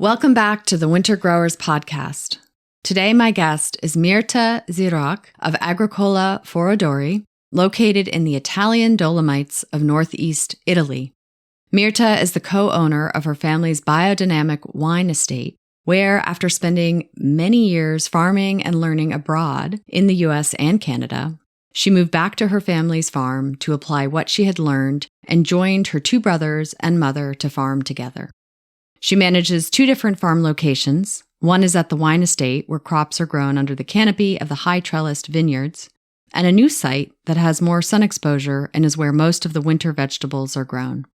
Welcome back to the Winter Growers Podcast. Today, my guest is Myrtha Zierock of Agricola Foradori, located in the Italian Dolomites of northeast Italy. Myrtha is the co-owner of her family's biodynamic wine estate, where, after spending many years farming and learning abroad in the U.S. and Canada, she moved back to her family's farm to apply what she had learned and joined her two brothers and mother to farm together. She manages two different farm locations. One is at the wine estate, where crops are grown under the canopy of the high-trellised vineyards, and a new site that has more sun exposure and is where most of the winter vegetables are grown.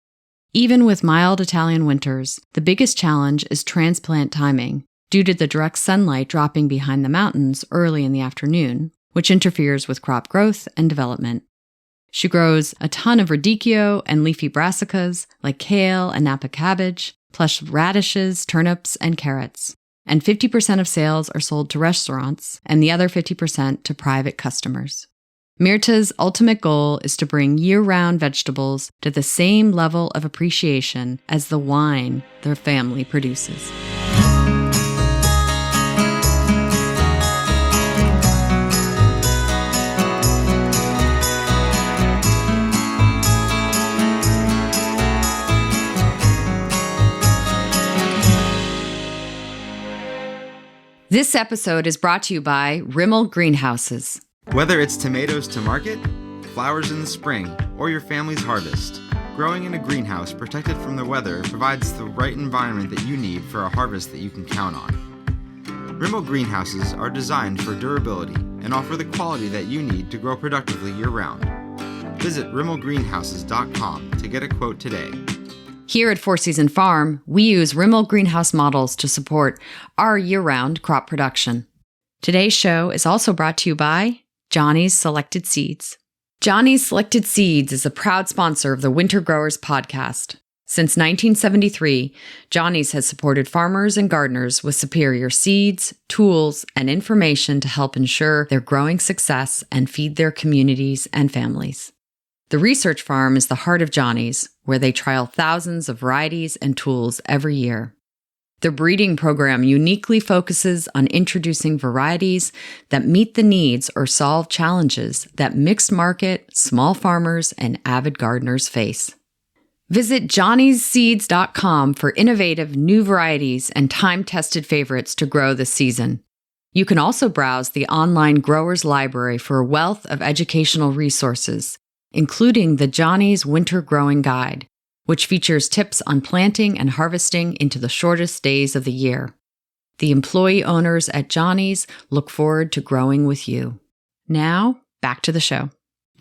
Even with mild Italian winters, the biggest challenge is transplant timing, due to the direct sunlight dropping behind the mountains early in the afternoon, which interferes with crop growth and development. She grows a ton of raddichio and leafy brassicas, like kale and Napa cabbage, plus radishes, turnips, and carrots. And 50% of sales are sold to restaurants, and the other 50% to private customers. Myrtha's ultimate goal is to bring year-round vegetables to the same level of appreciation as the wine their family produces. This episode is brought to you by Rimmel Greenhouses. Whether it's tomatoes to market, flowers in the spring, or your family's harvest, growing in a greenhouse protected from the weather provides the right environment that you need for a harvest that you can count on. Rimmel Greenhouses are designed for durability and offer the quality that you need to grow productively year-round. Visit rimmelgreenhouses.com to get a quote today. Here at Four Season Farm, we use Rimmel greenhouse models to support our year-round crop production. Today's show is also brought to you by Johnny's Selected Seeds. Johnny's Selected Seeds is a proud sponsor of the Winter Growers Podcast. Since 1973, Johnny's has supported farmers and gardeners with superior seeds, tools, and information to help ensure their growing success and feed their communities and families. The research farm is the heart of Johnny's, where they trial thousands of varieties and tools every year. The breeding program uniquely focuses on introducing varieties that meet the needs or solve challenges that mixed market, small farmers, and avid gardeners face. Visit johnnyseeds.com for innovative new varieties and time-tested favorites to grow this season. You can also browse the online Growers Library for a wealth of educational resources, including the Johnny's Winter Growing Guide, which features tips on planting and harvesting into the shortest days of the year. The employee owners at Johnny's look forward to growing with you. Now, back to the show.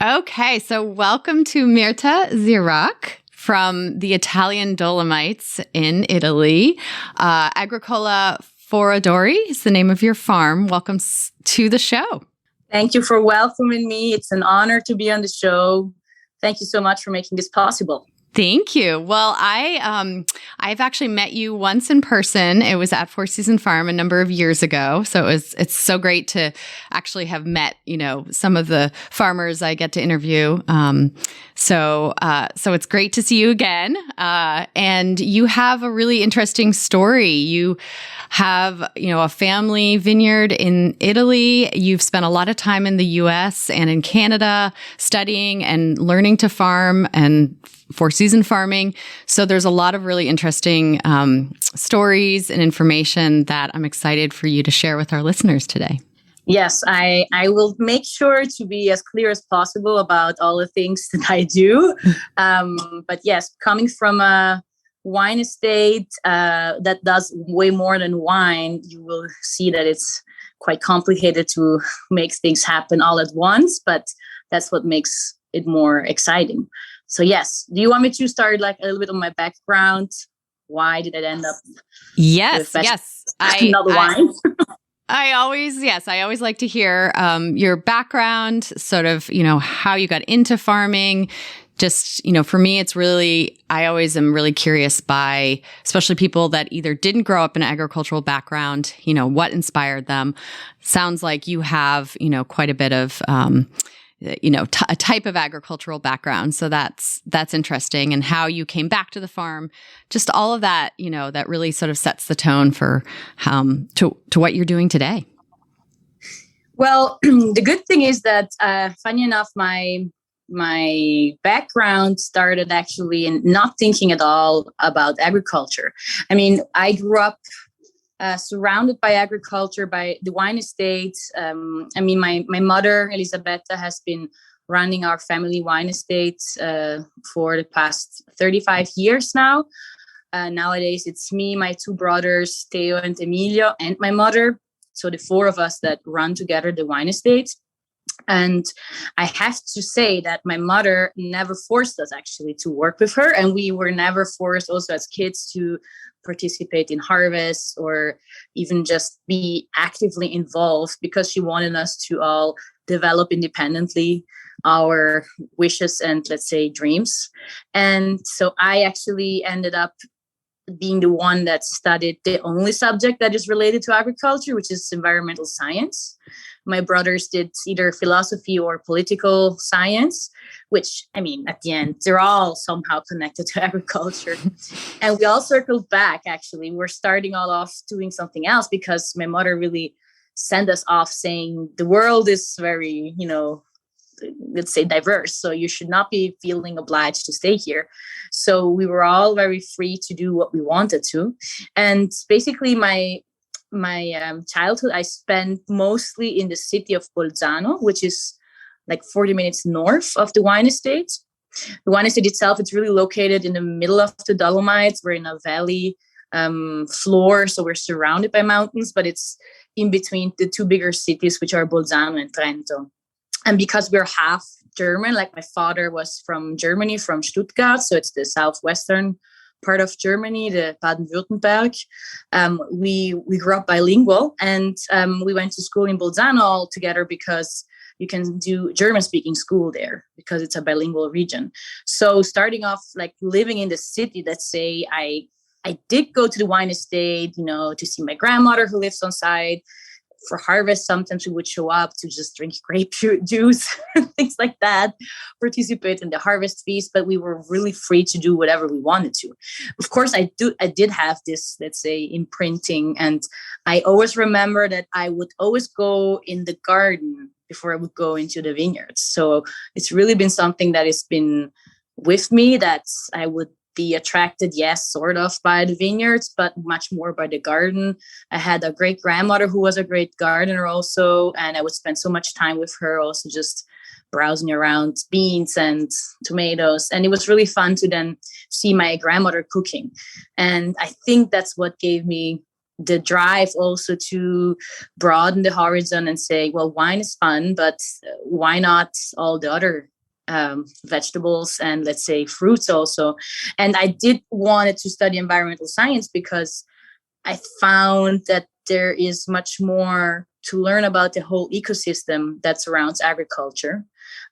Okay, so welcome to Myrtha Zierock from the Italian Dolomites in Italy. Agricola Foradori is the name of your farm. Welcome to the show. Thank you for welcoming me. It's an honor to be on the show. Thank you so much for making this possible. Thank you. Well, I've actually met you once in person. It was at Four Season Farm a number of years ago. So it's so great to actually have met, some of the farmers I get to interview. So it's great to see you again. And you have a really interesting story. You have, a family vineyard in Italy. You've spent a lot of time in the US and in Canada studying and learning to farm and four-season farming. So there's a lot of really interesting stories and information that I'm excited for you to share with our listeners today. Yes, I will make sure to be as clear as possible about all the things that I do. But yes, coming from a wine estate that does way more than wine, you will see that it's quite complicated to make things happen all at once, but that's what makes it more exciting. So yes, do you want me to start like a little bit of my background? Why did I end up? Yes. Another wine. I always like to hear your background, sort of, how you got into farming. Just, for me, it's really, I always am really curious by, especially people that either didn't grow up in an agricultural background, what inspired them. Sounds like you have, quite a bit of a type of agricultural background. So that's interesting. And how you came back to the farm, just all of that, that really sort of sets the tone for to what you're doing today. Well, the good thing is that, funny enough, my background started actually in not thinking at all about agriculture. I mean, I grew up surrounded by agriculture, by the wine estates. My mother, Elisabetta, has been running our family wine estate for the past 35 years now. Nowadays, it's me, my two brothers, Theo and Emilio, and my mother. So the four of us that run together the wine estate. And I have to say that my mother never forced us actually to work with her. And we were never forced also as kids to participate in harvest or even just be actively involved, because she wanted us to all develop independently our wishes and, let's say, dreams. And so I actually ended up being the one that studied the only subject that is related to agriculture, which is environmental science. My brothers did either philosophy or political science, which, I mean, at the end, they're all somehow connected to agriculture. And we all circled back, actually. We're starting all off doing something else because my mother really sent us off saying the world is very, let's say, diverse. So you should not be feeling obliged to stay here. So we were all very free to do what we wanted to. And basically my childhood, I spent mostly in the city of Bolzano, which is like 40 minutes north of the wine estate. The wine estate itself, it's really located in the middle of the Dolomites. We're in a valley floor, so we're surrounded by mountains, but it's in between the two bigger cities, which are Bolzano and Trento. And because we're half German, like my father was from Germany, from Stuttgart, so it's the southwestern part of Germany, the Baden-Württemberg. We grew up bilingual, and we went to school in Bolzano all together because you can do German-speaking school there because it's a bilingual region. So starting off, like living in the city, let's say I did go to the wine estate, to see my grandmother who lives on site. For harvest, sometimes we would show up to just drink grape juice, things like that, participate in the harvest feast, but we were really free to do whatever we wanted to. Of course, I did have this, let's say, imprinting, and I always remember that I would always go in the garden before I would go into the vineyards. So it's really been something that has been with me, that I would be attracted, yes, sort of by the vineyards, but much more by the garden. I had a great grandmother who was a great gardener also, and I would spend so much time with her also just browsing around beans and tomatoes. And it was really fun to then see my grandmother cooking. And I think that's what gave me the drive also to broaden the horizon and say, well, wine is fun, but why not all the other vegetables and, let's say, fruits also. And I did wanted to study environmental science because I found that there is much more to learn about the whole ecosystem that surrounds agriculture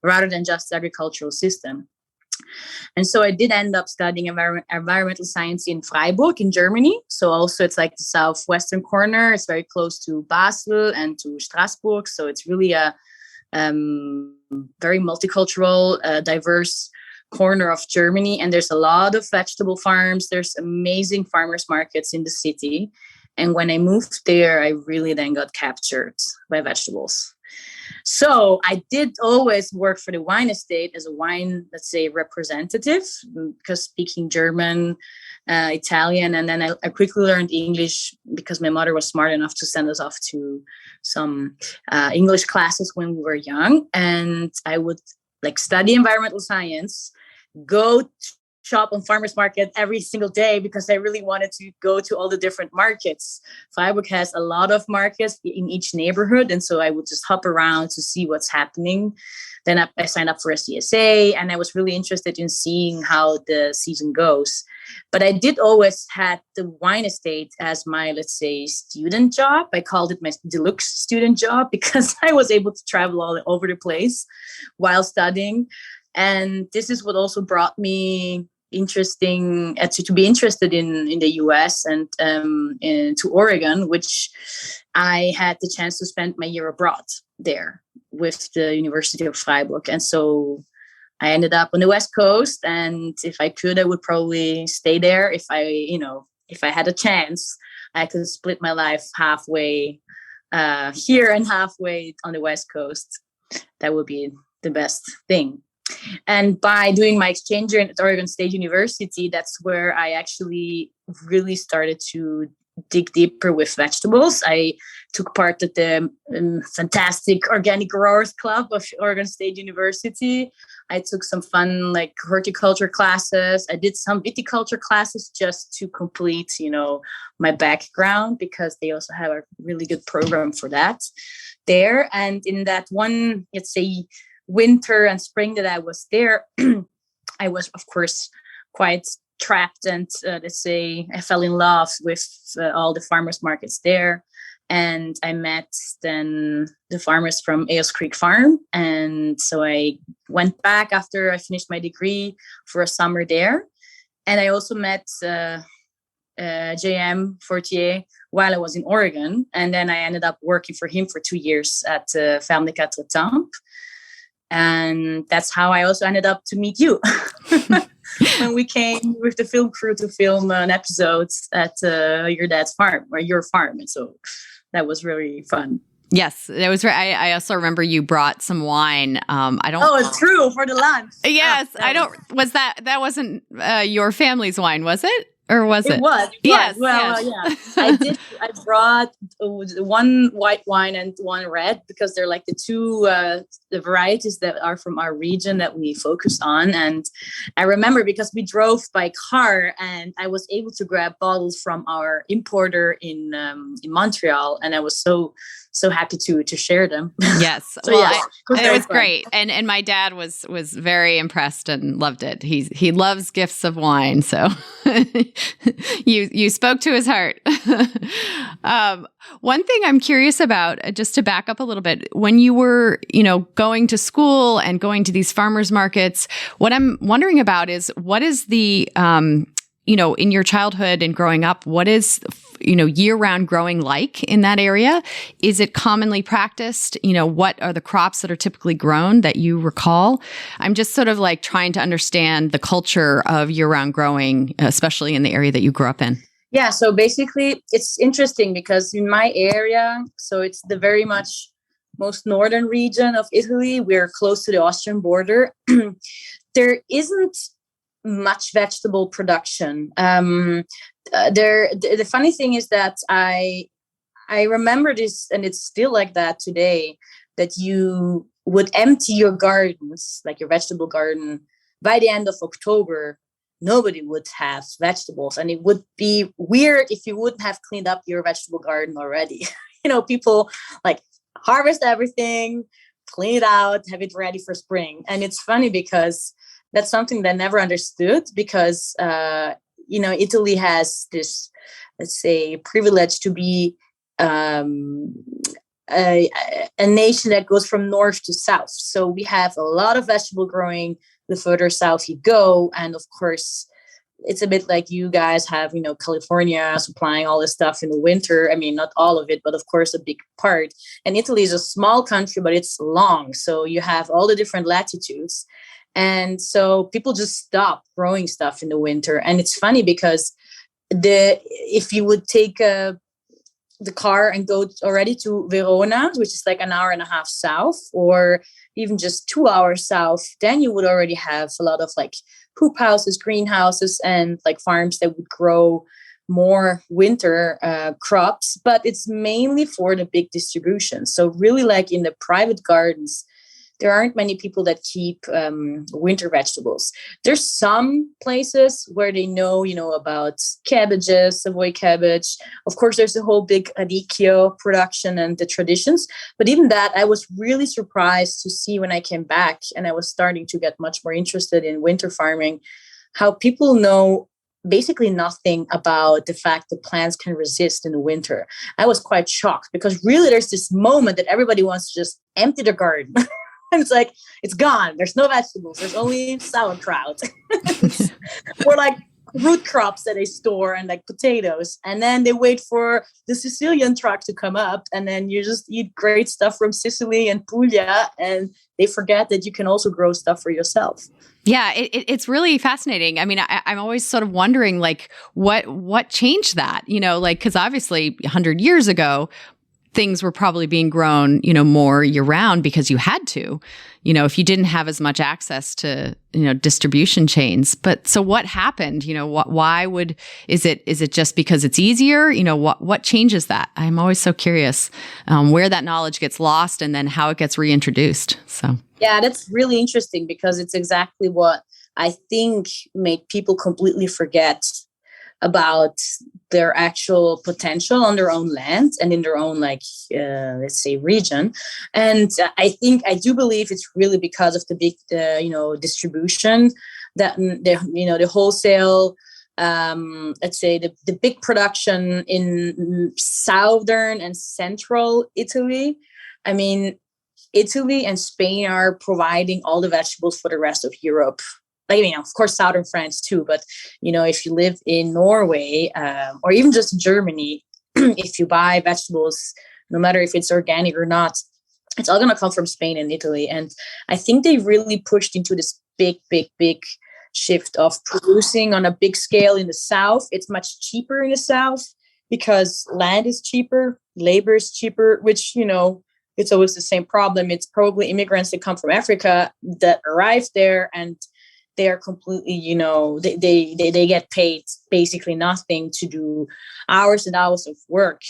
rather than just the agricultural system. And so I did end up studying environmental science in Freiburg in Germany. So also it's like the southwestern corner. It's very close to Basel and to Strasbourg. So it's really a very multicultural, diverse corner of Germany. And there's a lot of vegetable farms. There's amazing farmers markets in the city. And when I moved there, I really then got captured by vegetables. So I did always work for the wine estate as a wine, let's say, representative, because speaking German, Italian, and then I quickly learned English because my mother was smart enough to send us off to some English classes when we were young. And I would study environmental science, go shop on farmers market every single day because I really wanted to go to all the different markets. Freiburg has a lot of markets in each neighborhood. And so I would just hop around to see what's happening. Then I signed up for a CSA, and I was really interested in seeing how the season goes. But I did always had the wine estate as my, let's say, student job. I called it my deluxe student job because I was able to travel all over the place while studying. And this is what also brought me interesting to be interested in the US and to Oregon, which I had the chance to spend my year abroad there with the University of Freiburg. And so I ended up on the West Coast, and if I could, I would probably stay there. If I had a chance, I could split my life halfway here and halfway on the West Coast. That would be the best thing. And by doing my exchange year at Oregon State University, that's where I actually really started to dig deeper with vegetables. I took part at the fantastic Organic Growers Club of Oregon State University. I took some fun horticulture classes. I did some viticulture classes just to complete, my background, because they also have a really good program for that there. And in that one, let's say, winter and spring that I was there, I was, of course, quite trapped, and let's say I fell in love with all the farmers markets there. And I met then the farmers from Ayers Creek Farm. And so I went back after I finished my degree for a summer there. And I also met JM Fortier while I was in Oregon. And then I ended up working for him for 2 years at Family Quatre Temps. And that's how I also ended up to meet you. When we came with the film crew to film an episode at your dad's farm, or your farm. And so that was really fun. Yes, that was right. I also remember you brought some wine. I don't. Oh, it's true, for the lunch. Yes, I don't. Was that wasn't your family's wine, was it? Or was it? It was. Yes. Well, yes. Yeah. I brought one white wine and one red, because they're like the two the varieties that are from our region that we focus on. And I remember, because we drove by car, and I was able to grab bottles from our importer in Montreal, and I was so happy to share them. Yes. So, well, yes, it was great. And my dad was very impressed and loved it. He loves gifts of wine. So you spoke to his heart. One thing I'm curious about, just to back up a little bit, when you were, going to school and going to these farmers markets, what I'm wondering about is, what is the, in your childhood and growing up, what is, year-round growing like in that area? Is it commonly practiced? What are the crops that are typically grown that you recall? I'm just sort of trying to understand the culture of year-round growing, especially in the area that you grew up in. Yeah, so basically it's interesting, because in my area, so it's the very much most northern region of Italy. We're close to the Austrian border. There isn't much vegetable production. The funny thing is that I remember this, and it's still like that today, that you would empty your gardens, like your vegetable garden, by the end of October. Nobody would have vegetables, and it would be weird if you wouldn't have cleaned up your vegetable garden already. People harvest everything, clean it out, have it ready for spring. And it's funny, because that's something that I never understood, because Italy has this, let's say, privilege to be a nation that goes from north to south. So we have a lot of vegetable growing the further south you go. And of course, it's a bit like you guys have, California supplying all this stuff in the winter. I mean, not all of it, but of course, a big part. And Italy is a small country, but it's long. So you have all the different latitudes. And so people just stop growing stuff in the winter. And it's funny, because if you would take the car and go already to Verona, which is like an hour and a half south, or even just 2 hours south, then you would already have a lot of hoop houses, greenhouses, and farms that would grow more winter crops. But it's mainly for the big distribution. So really, in the private gardens, there aren't many people that keep winter vegetables. There's some places where they know, about cabbages, Savoy cabbage. Of course, there's a whole big raddichio production and the traditions. But even that, I was really surprised to see when I came back, and I was starting to get much more interested in winter farming, how people know basically nothing about the fact that plants can resist in the winter. I was quite shocked, because really there's this moment that everybody wants to just empty their garden. And it's like, it's gone. There's no vegetables. There's only sauerkraut. Or like root crops that they store and like potatoes. And then they wait for the Sicilian truck to come up. And then you just eat great stuff from Sicily and Puglia. And they forget that you can also grow stuff for yourself. Yeah, it's really fascinating. I mean, I'm always sort of wondering, like, what changed that? You know, like, because obviously 100 years ago, things were probably being grown, you know, more year round because you had to, you know, if you didn't have as much access to, you know, distribution chains. But so what happened? You know, why is it just because it's easier? You know, what changes that? I'm always so curious where that knowledge gets lost and then how it gets reintroduced. So. Yeah, that's really interesting because it's exactly what I think made people completely forget about their actual potential on their own land and in their own, like, let's say, region. And I do believe it's really because of the big, distribution that the wholesale, let's say the big production in southern and central Italy. I mean, Italy and Spain are providing all the vegetables for the rest of Europe. Like, you know, of course, southern France too. But, you know, if you live in Norway or even just Germany, if you buy vegetables, no matter if it's organic or not, it's all going to come from Spain and Italy. And I think they really pushed into this big shift of producing on a big scale in the south. It's much cheaper in the south because land is cheaper, labor is cheaper, which, you know, it's always the same problem. It's probably immigrants that come from Africa that arrive there and they are completely, you know, they get paid basically nothing to do hours and hours of work.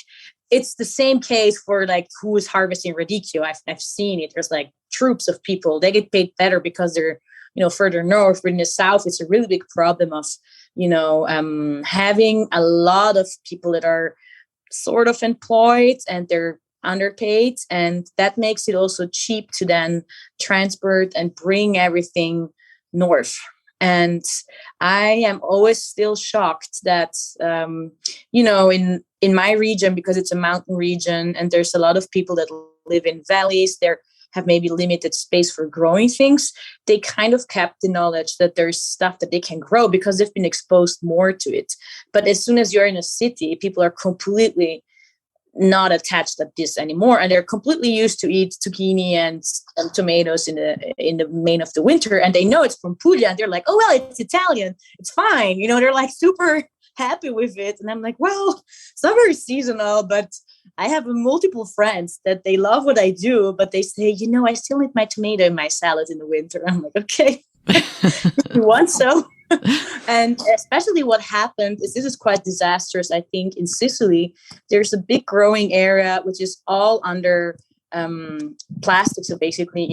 It's the same case for like who is harvesting raddichio. I've seen it. There's like troops of people. They get paid better because they're, you know, further north. But in the south, it's a really big problem of, you know, having a lot of people that are sort of employed and they're underpaid, and that makes it also cheap to then transport and bring everything north. And I am always still shocked that you know, in my region, because it's a mountain region and there's a lot of people that live in valleys, they have maybe limited space for growing things, they kind of kept the knowledge that there's stuff that they can grow because they've been exposed more to it. But as soon as you're in a city, people are completely not attached to this anymore, and they're completely used to eat zucchini and tomatoes in the main of the winter, and they know it's from Puglia, and they're like, oh well, it's Italian, it's fine, you know, they're like super happy with it. And I'm like, well, it's not very seasonal, but I have multiple friends that they love what I do, but they say, you know, I still need my tomato in my salad in the winter. I'm like, okay, if you want so. And especially what happened is, this is quite disastrous, I think, in Sicily. There's a big growing area which is all under plastic, so basically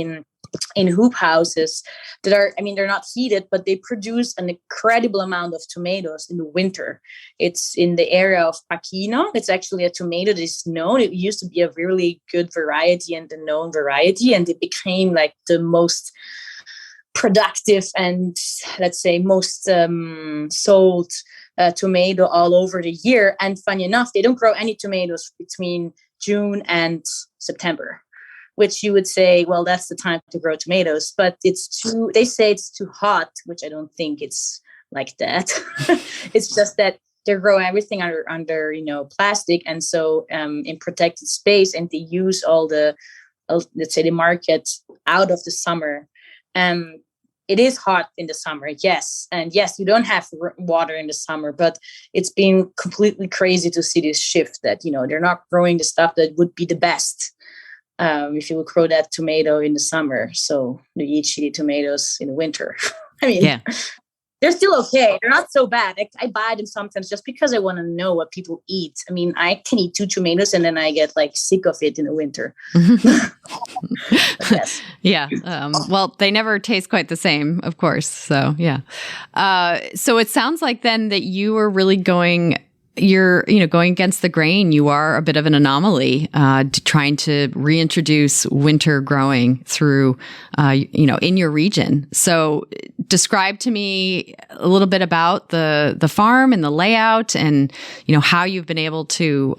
in hoop houses that are, I mean, they're not heated, but they produce an incredible amount of tomatoes in the winter. It's in the area of Pachino. It's actually a tomato that is known. It used to be a really good variety and a known variety, and it became like the most productive and, let's say, most sold tomato all over the year. And funny enough, they don't grow any tomatoes between June and September, which you would say, well, that's the time to grow tomatoes. But they say it's too hot, which I don't think it's like that. It's just that they grow everything under you know, plastic, and so in protected space, and they use all the, let's say, the market out of the summer. It is hot in the summer, yes. And yes, you don't have water in the summer, but it's been completely crazy to see this shift that, you know, they're not growing the stuff that would be the best if you would grow that tomato in the summer. So you eat shitty tomatoes in the winter. I mean, yeah. They're still okay. They're not so bad. I buy them sometimes just because I want to know what people eat. I mean, I can eat 2 tomatoes and then I get like sick of it in the winter. Yes. Yeah. Well, they never taste quite the same, of course. So, yeah. So it sounds like then that you were really going against the grain. You are a bit of an anomaly, trying to reintroduce winter growing through, in your region. So describe to me a little bit about the farm and the layout and, you know, how you've been able to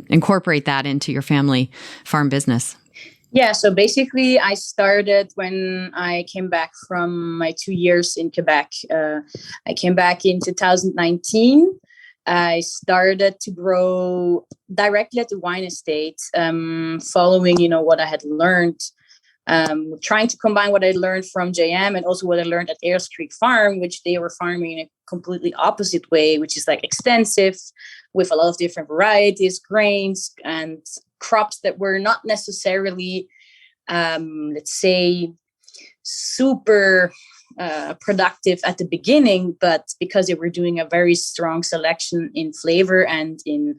incorporate that into your family farm business. Yeah, so basically, I started when I came back from my 2 years in Quebec. I came back in 2019. I started to grow directly at the wine estate, following, what I had learned, trying to combine what I learned from JM and also what I learned at Ayers Creek Farm, which they were farming in a completely opposite way, which is like extensive with a lot of different varieties, grains, and crops that were not necessarily, let's say, super productive at the beginning, but because they were doing a very strong selection in flavor and in,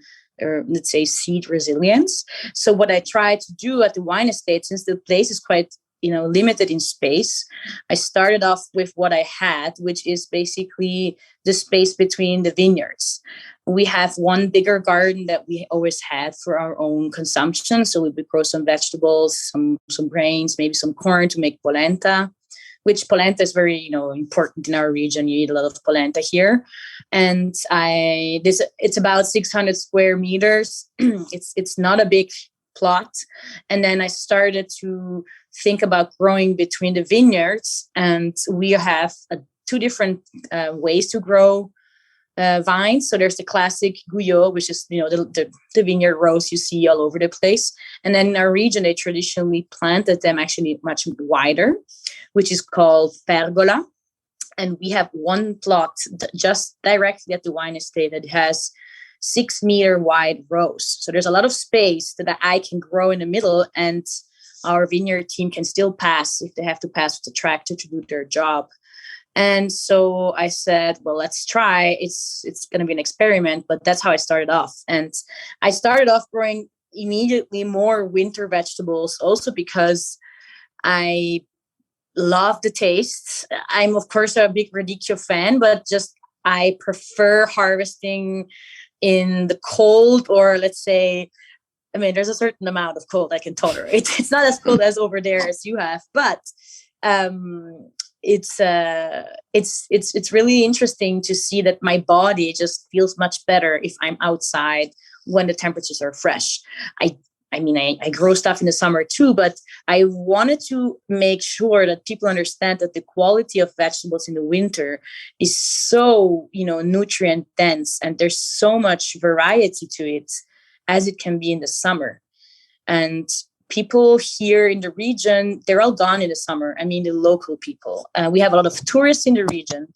let's say, seed resilience. So what I tried to do at the wine estate, since the place is quite limited in space, I started off with what I had, which is basically the space between the vineyards. We have one bigger garden that we always had for our own consumption. So we would grow some vegetables, some grains, maybe some corn to make polenta, which polenta is very, important in our region. You eat a lot of polenta here. And it's about 600 square meters. It's not a big plot. And then I started to think about growing between the vineyards. And we have two different ways to grow vines. So there's the classic Guyot, which is, the vineyard rows you see all over the place. And then in our region, they traditionally planted them actually much wider, which is called pergola. And we have one plot just directly at the wine estate that has 6-meter wide rows. So there's a lot of space that I can grow in the middle, and our vineyard team can still pass if they have to pass with the tractor to do their job. And so I said, well, let's try. It's going to be an experiment, but that's how I started off. And I started off growing immediately more winter vegetables, also because I love the taste. I'm, of course, a big raddichio fan, but just I prefer harvesting in the cold, or let's say, there's a certain amount of cold I can tolerate. It's not as cold as over there as you have, but it's really interesting to see that my body just feels much better if I'm outside when the temperatures are fresh. I grow stuff in the summer too, but I wanted to make sure that people understand that the quality of vegetables in the winter is so, nutrient dense, and there's so much variety to it as it can be in the summer. And people here in the region, they're all gone in the summer. The local people. We have a lot of tourists in the region,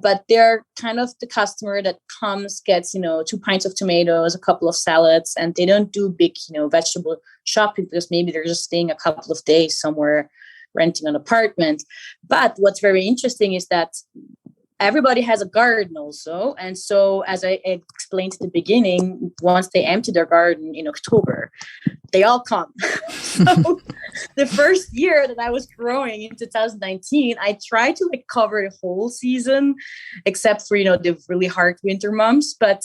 but they're kind of the customer that comes, gets, 2 pints of tomatoes, a couple of salads, and they don't do big, vegetable shopping because maybe they're just staying a couple of days somewhere, renting an apartment. But what's very interesting is that everybody has a garden also. And so, as I explained at the beginning, once they empty their garden in October, they all come. So the first year that I was growing in 2019, I tried to cover the whole season, except for, the really hard winter months. But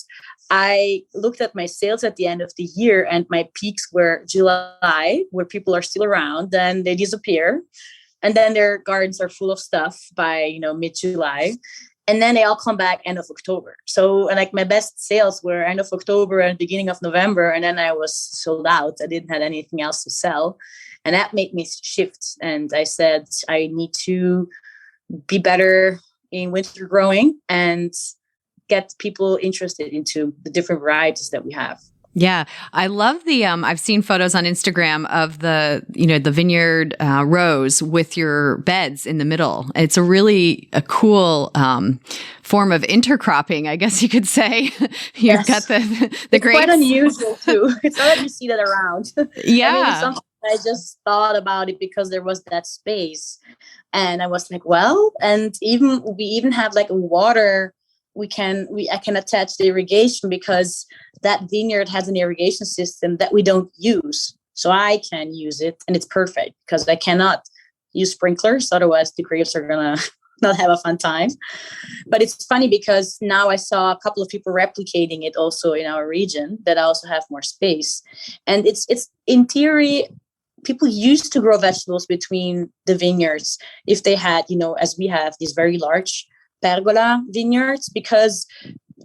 I looked at my sales at the end of the year, and my peaks were July, where people are still around, then they disappear. And then their gardens are full of stuff by, mid-July. And then they all come back end of October. So my best sales were end of October and beginning of November. And then I was sold out. I didn't have anything else to sell. And that made me shift. And I said, I need to be better in winter growing and get people interested into the different varieties that we have. Yeah. I love the, I've seen photos on Instagram of the vineyard rows with your beds in the middle. It's a cool form of intercropping, I guess you could say. You've got the it's grapes. Quite unusual too. It's not that you see that around. Yeah. It's something I just thought about it because there was that space. And I was like, well, and we even have a water. I can attach the irrigation because that vineyard has an irrigation system that we don't use. So I can use it, and it's perfect because I cannot use sprinklers. Otherwise the grapes are going to not have a fun time. But it's funny because now I saw a couple of people replicating it also in our region that also have more space. And it's in theory, people used to grow vegetables between the vineyards if they had, as we have these very large pergola vineyards, because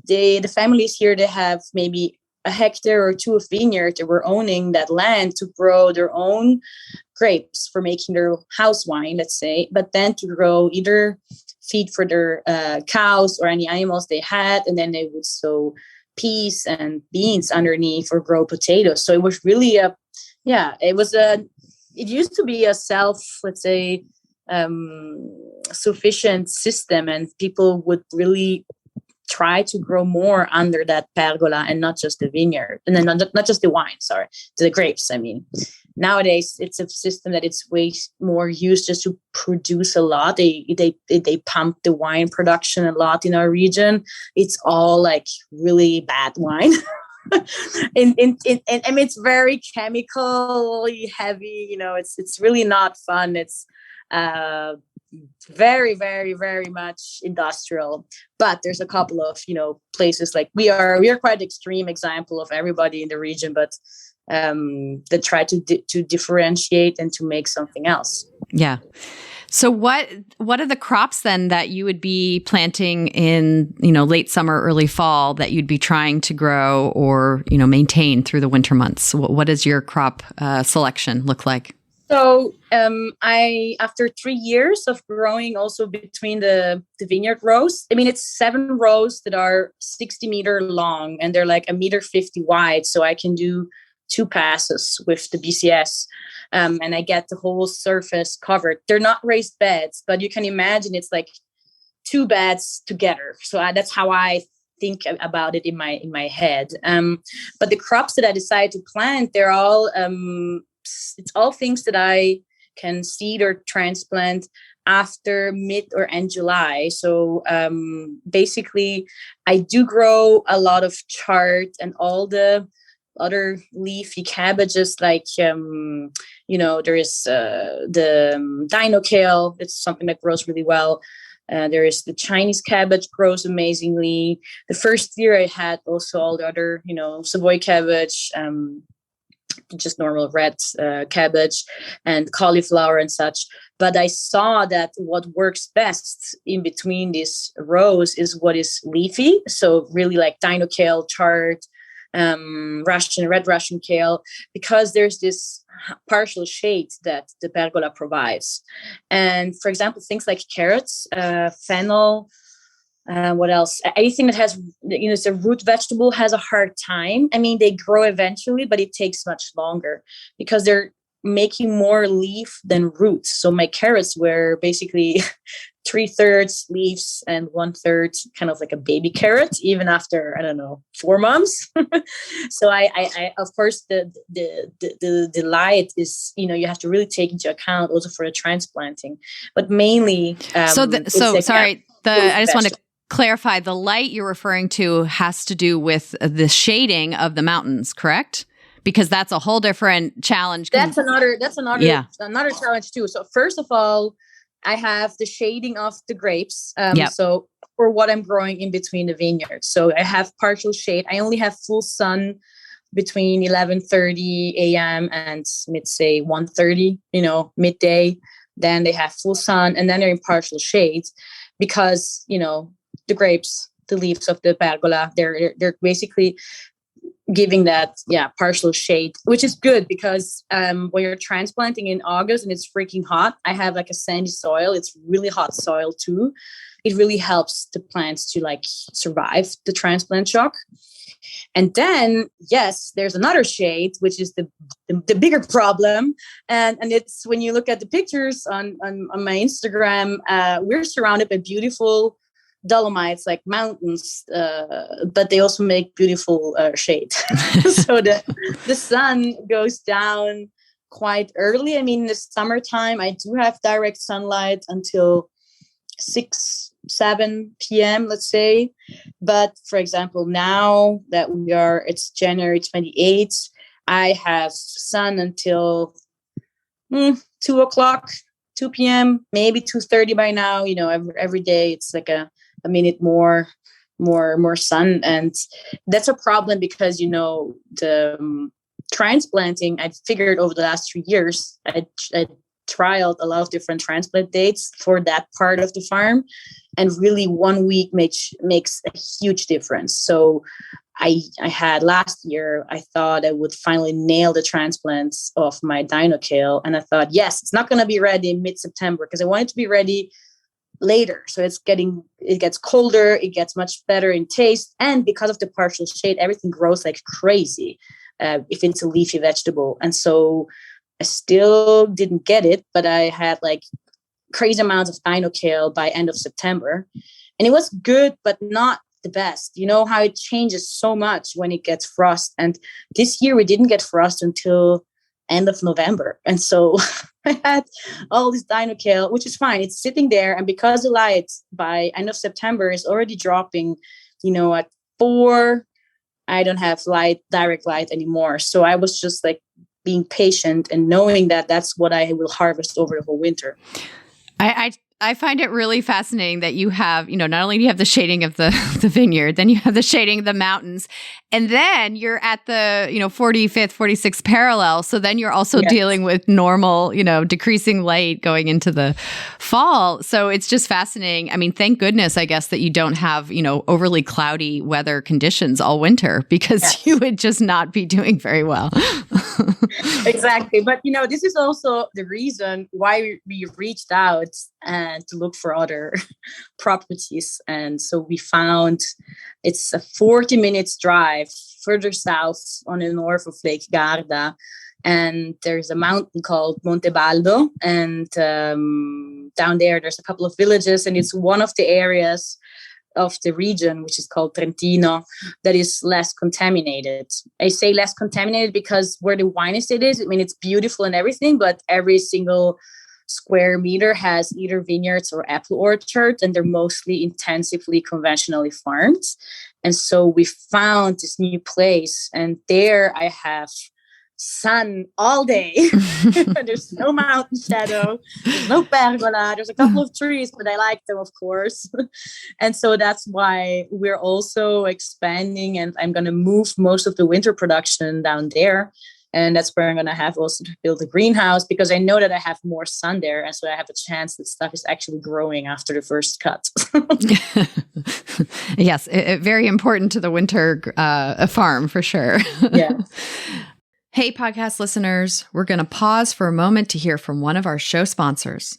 the families here, they have maybe a hectare or two of vineyard. They were owning that land to grow their own grapes for making their house wine, let's say, but then to grow either feed for their cows or any animals they had, and then they would sow peas and beans underneath or grow potatoes. So it was really it used to be a let's say, sufficient system, and people would really try to grow more under that pergola and not just the vineyard, and then not just the wine, the grapes. I mean, nowadays it's a system that it's way more used just to produce a lot. They pump the wine production a lot in our region. It's all like really bad wine. and I mean, it's very chemically heavy. It's really not fun. It's very, very, very much industrial. But there's a couple of places like we are quite extreme example of everybody in the region, but that try to differentiate and to make something else. Yeah. So what are the crops then that you would be planting in, late summer, early fall that you'd be trying to grow or, maintain through the winter months? What does your crop selection look like? So after 3 years of growing also between the vineyard rows, I mean, it's 7 rows that are 60-meter long and they're like 1.50 meters wide. So I can do 2 passes with the BCS. And I get the whole surface covered. They're not raised beds, but you can imagine it's like 2 beds together. So that's how I think about it in my head. But the crops that I decide to plant, they're all it's all things that I can seed or transplant after mid or end July. So basically, I do grow a lot of chard and all the other leafy cabbages, like there is the dino kale. It's something that grows really well. There is the Chinese cabbage, grows amazingly. The first year I had also all the other Savoy cabbage, just normal red cabbage and cauliflower and such. But I saw that what works best in between these rows is what is leafy. So really like dino kale, chard, red Russian kale, because there's this partial shade that the pergola provides. And for example, things like carrots, fennel, what else? Anything that has, it's a root vegetable has a hard time. I mean, they grow eventually, but it takes much longer because they're making more leaf than roots. So my carrots were basically 3/3 leaves and 1/3 kind of like a baby carrot, even after, 4 months. So I of course the light is, you have to really take into account also for the transplanting, but mainly. I just want to clarify, the light you're referring to has to do with the shading of the mountains, correct? Because that's a whole different challenge. That's another challenge too. So first of all, I have the shading of the grapes. So for what I'm growing in between the vineyards. So I have partial shade. I only have full sun between 11:30 a.m. and say 1:30, midday. Then they have full sun and then they're in partial shades because, the grapes, the leaves of the pergola, they're basically giving that partial shade, which is good because when you're transplanting in August and it's freaking hot, I have like a sandy soil. It's really hot soil too. It really helps the plants to like survive the transplant shock. And then, yes, there's another shade, which is the bigger problem. And it's when you look at the pictures on my Instagram, we're surrounded by beautiful Dolomites, like mountains, but they also make beautiful shade. So the sun goes down quite early. I mean, in the summertime, I do have direct sunlight until 6-7 p.m., let's say. But for example, now that it's January 28th, I have sun until 2 p.m., maybe 2:30 by now. Every day it's like a minute more sun, and that's a problem because the transplanting, I figured over the last 3 years, I trialed a lot of different transplant dates for that part of the farm. And really 1 week makes a huge difference. So I had last year, I thought I would finally nail the transplants of my dino kale. And I thought, yes, it's not going to be ready in mid-September because I want it to be ready later. So it gets colder, it gets much better in taste. And because of the partial shade, everything grows like crazy if it's a leafy vegetable. And so I still didn't get it, but I had like crazy amounts of dino kale by end of September. And it was good, but not the best. You know how it changes so much when it gets frost. And this year we didn't get frost until end of November. And so I had all this dino kale, which is fine. It's sitting there. And because the light by end of September is already dropping, at 4, I don't have direct light anymore. So I was just like being patient and knowing that that's what I will harvest over the whole winter. I find it really fascinating that you have, not only do you have the shading of the vineyard, then you have the shading of the mountains, and then you're at the, 45th, 46th parallel. So then you're also dealing with normal, decreasing light going into the fall. So it's just fascinating. I mean, thank goodness, I guess, that you don't have, overly cloudy weather conditions all winter, because you would just not be doing very well. Exactly. But, this is also the reason why we reached out and to look for other properties. And so we found it's a 40 minutes drive further south on the north of Lake Garda. And there's a mountain called Monte Baldo. And down there's a couple of villages. And it's one of the areas of the region, which is called Trentino, that is less contaminated. I say less contaminated because where the wine estate is, it's beautiful and everything, but every single square meter has either vineyards or apple orchards, and they're mostly intensively conventionally farmed. And so we found this new place, and there I have sun all day. There's no mountain shadow, there's no pergola, there's a couple of trees, but I like them, of course. And so that's why we're also expanding, and I'm going to move most of the winter production down there. And that's where I'm going to have also to build a greenhouse, because I know that I have more sun there. And so I have a chance that stuff is actually growing after the first cut. Yes, very important to the winter farm for sure. Yeah. Hey, podcast listeners, we're going to pause for a moment to hear from one of our show sponsors.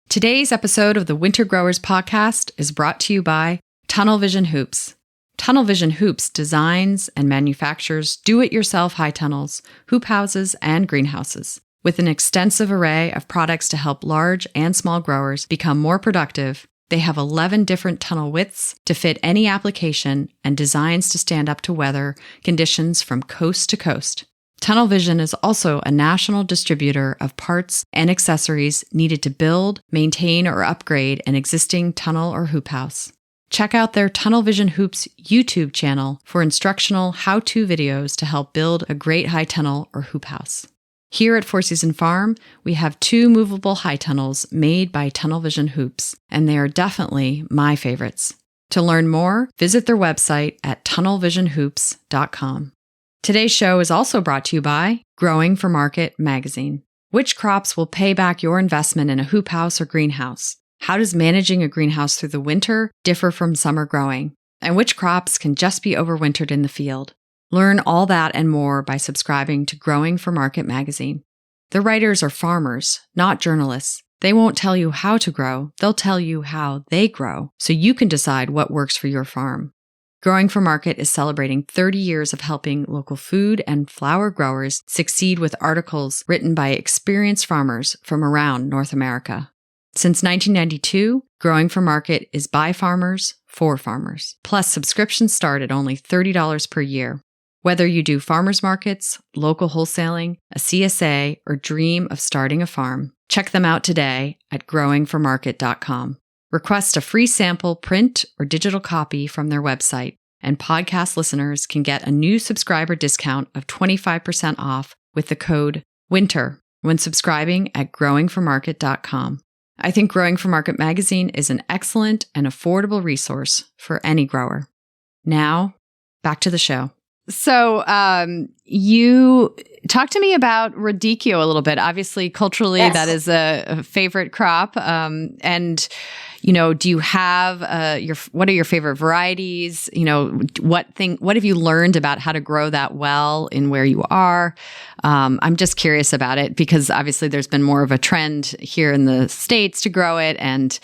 Today's episode of the Winter Growers Podcast is brought to you by Tunnel Vision Hoops. Tunnel Vision Hoops designs and manufactures do-it-yourself high tunnels, hoop houses, and greenhouses. With an extensive array of products to help large and small growers become more productive, they have 11 different tunnel widths to fit any application and designs to stand up to weather conditions from coast to coast. Tunnel Vision is also a national distributor of parts and accessories needed to build, maintain, or upgrade an existing tunnel or hoop house. Check out their Tunnel Vision Hoops YouTube channel for instructional how-to videos to help build a great high tunnel or hoop house. Here at Four Season Farm, we have 2 movable high tunnels made by Tunnel Vision Hoops, and they are definitely my favorites. To learn more, visit their website at tunnelvisionhoops.com. Today's show is also brought to you by Growing for Market magazine. Which crops will pay back your investment in a hoop house or greenhouse? How does managing a greenhouse through the winter differ from summer growing? And which crops can just be overwintered in the field? Learn all that and more by subscribing to Growing for Market magazine. The writers are farmers, not journalists. They won't tell you how to grow, they'll tell you how they grow, so you can decide what works for your farm. Growing for Market is celebrating 30 years of helping local food and flower growers succeed with articles written by experienced farmers from around North America. Since 1992, Growing for Market is by farmers, for farmers. Plus, subscriptions start at only $30 per year. Whether you do farmers markets, local wholesaling, a CSA, or dream of starting a farm, check them out today at growingformarket.com. Request a free sample print or digital copy from their website, and podcast listeners can get a new subscriber discount of 25% off with the code WINTER when subscribing at growingformarket.com. I think Growing for Market magazine is an excellent and affordable resource for any grower. Now, back to the show. So you Talk to me about raddichio a little bit. Obviously, culturally, that is a favorite crop. And, do you have what are your favorite varieties? What have you learned about how to grow that well in where you are? I'm just curious about it because obviously there's been more of a trend here in the States to grow it. And,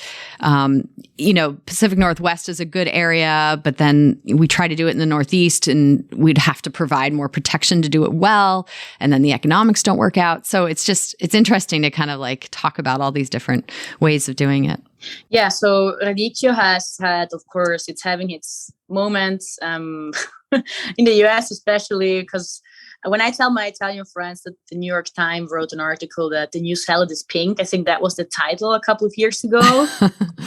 Pacific Northwest is a good area, but then we try to do it in the Northeast and we'd have to provide more protection to do it well. And then the economics don't work out. So it's interesting to kind of like talk about all these different ways of doing it. Yeah, so raddichio has had, of course, it's having its moments in the US, especially because when I tell my Italian friends that the New York Times wrote an article that the new salad is pink, I think that was the title a couple of years ago.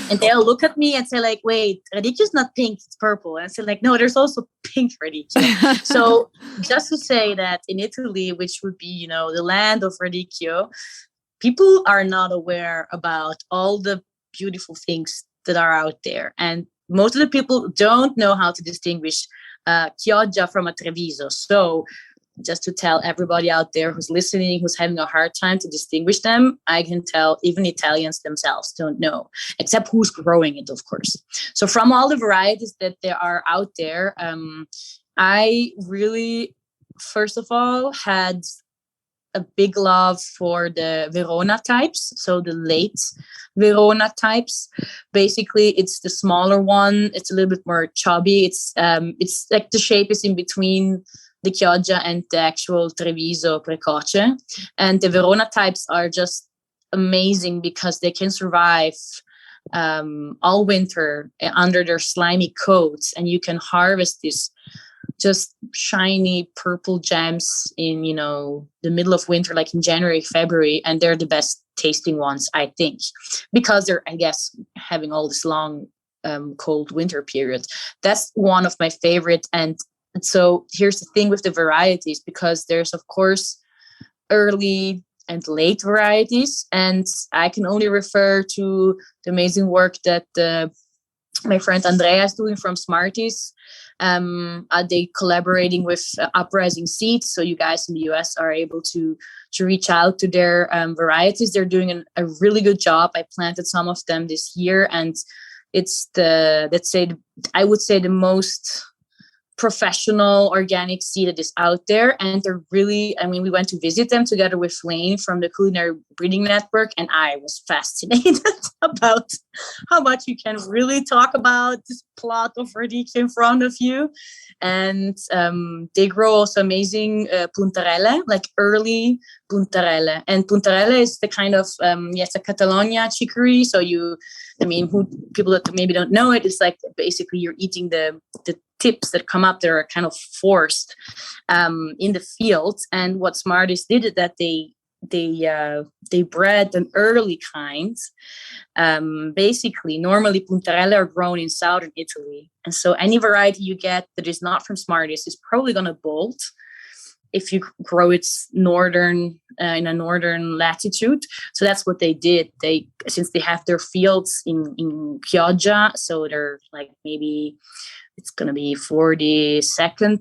And they'll look at me and say like, wait, raddichio's not pink, it's purple. And I say like, no, there's also pink raddichio. So just to say that in Italy, which would be, the land of raddichio, people are not aware about all the beautiful things that are out there. And most of the people don't know how to distinguish Chioggia from a Treviso. So just to tell everybody out there who's listening, who's having a hard time to distinguish them, I can tell even Italians themselves don't know, except who's growing it, of course. So from all the varieties that there are out there, I really, first of all, had a big love for the Verona types. So the late Verona types. Basically, it's the smaller one. It's a little bit more chubby. It's like the shape is in between the Chioggia and the actual Treviso Precoce. And the Verona types are just amazing because they can survive all winter under their slimy coats. And you can harvest this just shiny purple gems in, the middle of winter, like in January, February. And they're the best tasting ones, I think, because they're, I guess, having all this long, cold winter period. That's one of my favorite. And so here's the thing with the varieties, because there's, of course, early and late varieties. And I can only refer to the amazing work that my friend Andrea is doing from Smarties. Are they collaborating with Uprising Seeds? So you guys in the US are able to reach out to their varieties. They're doing a really good job. I planted some of them this year, and it's I would say the most professional organic seed that is out there. And they're really, we went to visit them together with Lane from the Culinary Breeding Network, and I was fascinated about how much you can really talk about this plot of raddichio in front of you. And they grow also amazing puntarelle, like early puntarelle. And puntarelle is the kind of, it's a Catalonia chicory. So people that maybe don't know it, it's like basically you're eating the tips that come up that are kind of forced in the fields. And what Smarties did is that they bred an early kind. Basically, normally puntarelle are grown in southern Italy, and so any variety you get that is not from Smarties is probably going to bolt if you grow it in a northern latitude. So that's what they did. Since they have their fields in Chioggia, so they're like maybe it's going to be 42nd,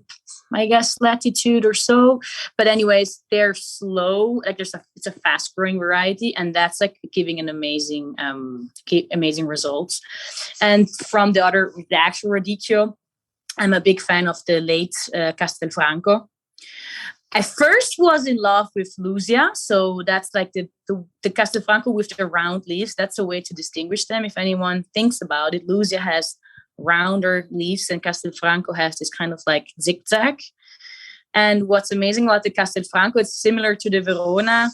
I guess, latitude or so. But anyways, they're slow. Like it's a fast growing variety, and that's like giving an amazing results. And from the actual raddichio, I'm a big fan of the late Castelfranco. I first was in love with Lusia. So that's like the Castelfranco with the round leaves. That's a way to distinguish them. If anyone thinks about it, Lusia has rounder leaves and Castelfranco has this kind of like zigzag. And what's amazing about the Castelfranco, it's similar to the Verona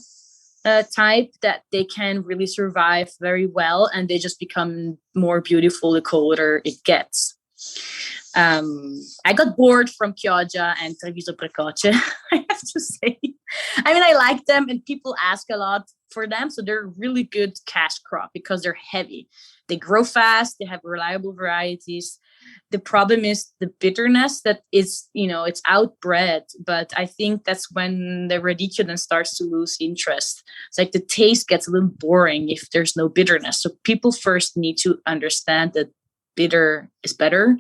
type, that they can really survive very well, and they just become more beautiful the colder it gets. I got bored from Chioggia and Treviso Precoce, I have to say. I like them, and people ask a lot for them. So they're a really good cash crop because they're heavy. They grow fast. They have reliable varieties. The problem is the bitterness that is, it's outbred. But I think that's when the raddichio then starts to lose interest. It's like the taste gets a little boring if there's no bitterness. So people first need to understand that bitter is better.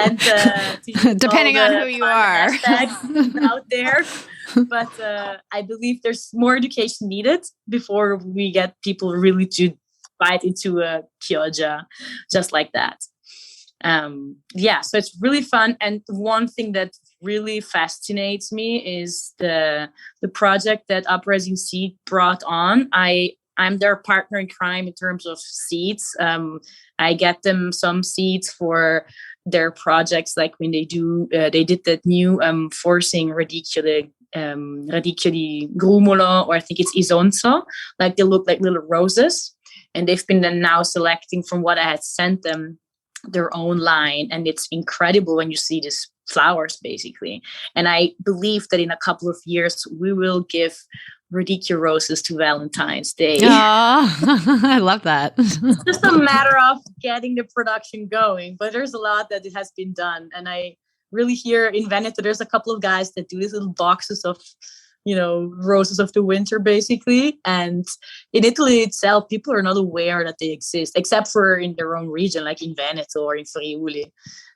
And depending on who you are out there. But I believe there's more education needed before we get people really to bite into a Chioggia just like that. So it's really fun. And one thing that really fascinates me is the project that Uprising Seed brought on. I'm their partner in crime in terms of seeds. I get them some seeds for their projects, like when they did that new forcing radicchio, the radicchio di grumolo, or I think it's isonzo, like they look like little roses. And they've been then now selecting from what I had sent them their own line. And it's incredible when you see these flowers, basically. And I believe that in a couple of years, we will give radicchio roses to Valentine's Day. Oh, I love that. It's just a matter of getting the production going, but there's a lot that it has been done. And I really hear in Veneto, there's a couple of guys that do these little boxes of, roses of the winter, basically. And in Italy itself, people are not aware that they exist, except for in their own region, like in Veneto or in Friuli.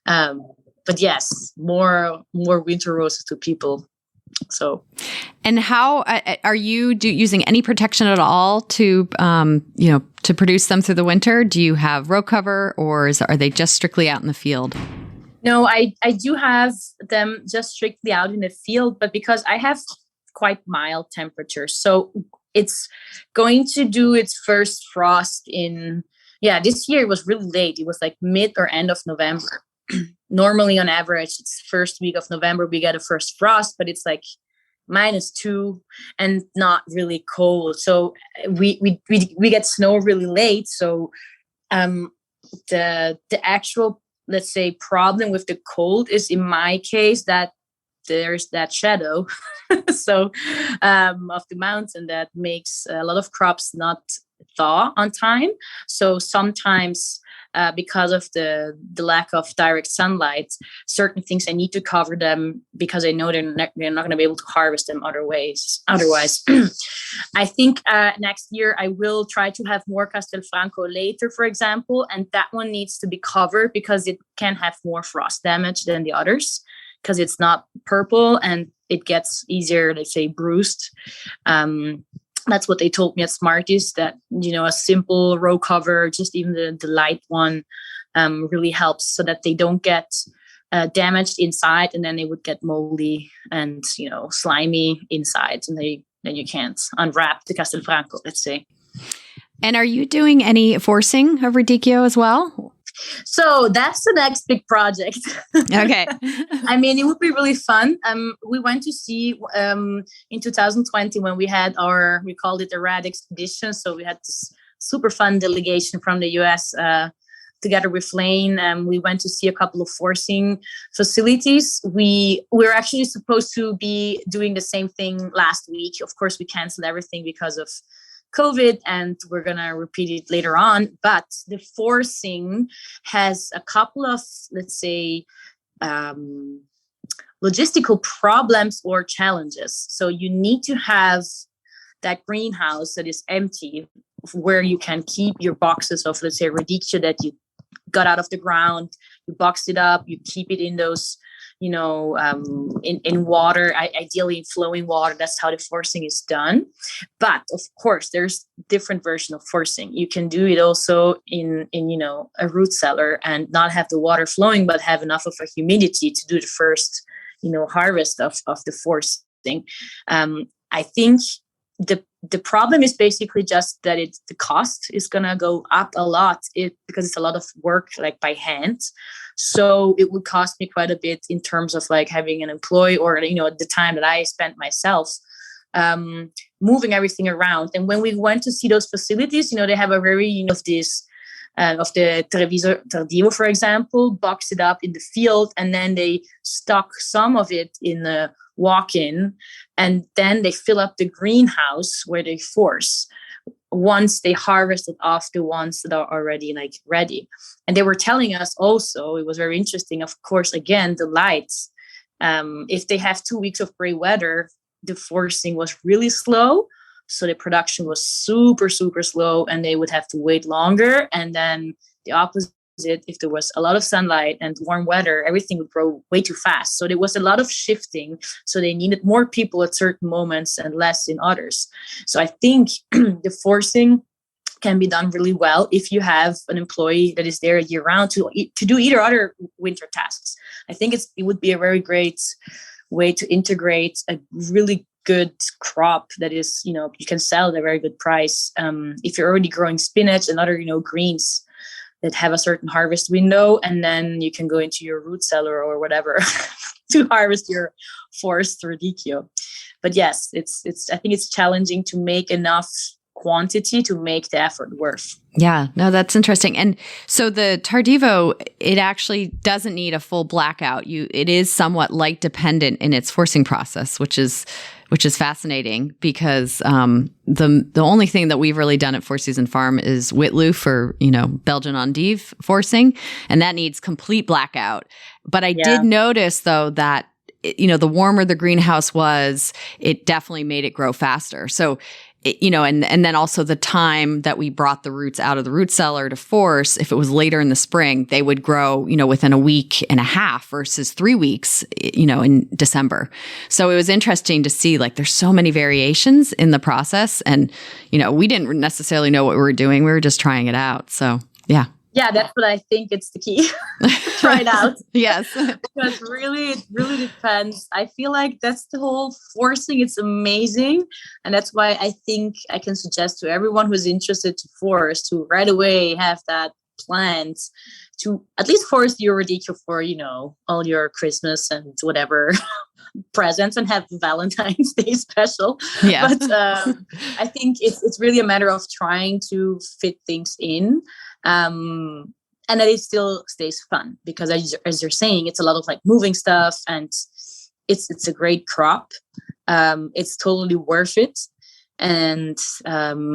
But yes, more winter roses to people. So, and how are you using any protection at all to to produce them through the winter? Do you have row cover, or are they just strictly out in the field? No, I do have them just strictly out in the field, but because I have quite mild temperatures, so it's going to do its first frost this year. It was really late. It was like mid or end of November. Normally, on average, it's first week of November we get a first frost, but it's like -2 and not really cold. So we get snow really late. So the actual, let's say, problem with the cold is, in my case, that there's that shadow of the mountain that makes a lot of crops not thaw on time. So sometimes because of the lack of direct sunlight, certain things I need to cover them because I know they're not going to be able to harvest them otherwise. I think next year I will try to have more Castelfranco later, for example, and that one needs to be covered because it can have more frost damage than the others because it's not purple and it gets easier, let's say, bruised. That's what they told me at Smarties, that, a simple row cover, just even the light one, really helps so that they don't get damaged inside, and then they would get moldy and, slimy inside, and then you can't unwrap the Castelfranco, let's say. And are you doing any forcing of radicchio as well? So that's the next big project. Okay. I mean, it would be really fun. We went to see in 2020 when we had we called it a rad expedition. So we had this super fun delegation from the US together with Lane. We went to see a couple of forcing facilities. We were actually supposed to be doing the same thing last week. Of course, we canceled everything because of COVID, and we're going to repeat it later on. But the forcing has a couple of, let's say, logistical problems or challenges. So you need to have that greenhouse that is empty, where you can keep your boxes of, let's say, radicchio that you got out of the ground. You box it up, you keep it in those, in water, ideally in flowing water. That's how the forcing is done. But of course, there's different version of forcing. You can do it also in a root cellar and not have the water flowing, but have enough of a humidity to do the first, harvest of the forcing. I think the problem is basically just that the cost is gonna go up a lot because it's a lot of work, like by hand. So it would cost me quite a bit in terms of like having an employee or the time that I spent myself moving everything around. And when we went to see those facilities, they have a very of this of the Treviso Tardivo, for example, box it up in the field, and then they stock some of it in the walk-in, and then they fill up the greenhouse where they force once they harvested off the ones that are already like ready. And they were telling us also, it was very interesting, of course, again, the lights. If they have 2 weeks of gray weather, the forcing was really slow. So the production was super, super slow, and they would have to wait longer. And then the opposite. If there was a lot of sunlight and warm weather, everything would grow way too fast. So there was a lot of shifting. So they needed more people at certain moments and less in others. So I think the forcing can be done really well if you have an employee that is there year round to do either other winter tasks. I think it would be a very great way to integrate a really good crop that is, you can sell at a very good price. If you're already growing spinach and other, greens that have a certain harvest window, and then you can go into your root cellar or whatever to harvest your forced raddichio. But yes, I think it's challenging to make enough quantity to make the effort worth. Yeah, no, that's interesting. And so the Tardivo, it actually doesn't need a full blackout. It is somewhat light dependent in its forcing process, which is fascinating because the only thing that we've really done at Four Season Farm is Witloof or Belgian endive forcing, and that needs complete blackout. But I did notice though that the warmer the greenhouse was, it definitely made it grow faster. So and then also the time that we brought the roots out of the root cellar to force, if it was later in the spring, they would grow, within a week and a half versus 3 weeks, in December. So it was interesting to see, there's so many variations in the process. And, we didn't necessarily know what we were doing. We were just trying it out. So, yeah. Yeah, that's what I think it's the key. Try it out. Yes. Because really, it really depends. I feel like that's the whole forcing. It's amazing. And that's why I think I can suggest to everyone who's interested to force to right away have that planned to at least force your raddichio for, all your Christmas and whatever presents and have Valentine's Day special. Yeah. But I think it's really a matter of trying to fit things in. And that it still stays fun because as you're saying, it's a lot of moving stuff and it's a great crop. It's totally worth it. And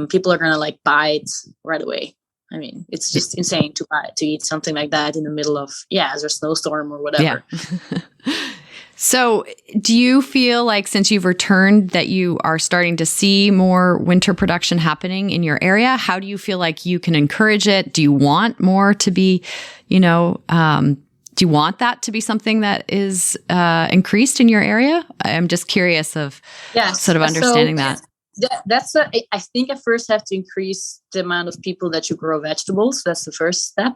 people are going to buy it right away. I mean, it's just insane to eat something like that in the middle of, as a snowstorm or whatever. Yeah. So do you feel like since you've returned that you are starting to see more winter production happening in your area? How do you feel like you can encourage it? Do you want more to be, do you want that to be something that is increased in your area? I'm just curious of sort of understanding that. I think I first have to increase the amount of people that you grow vegetables. That's the first step.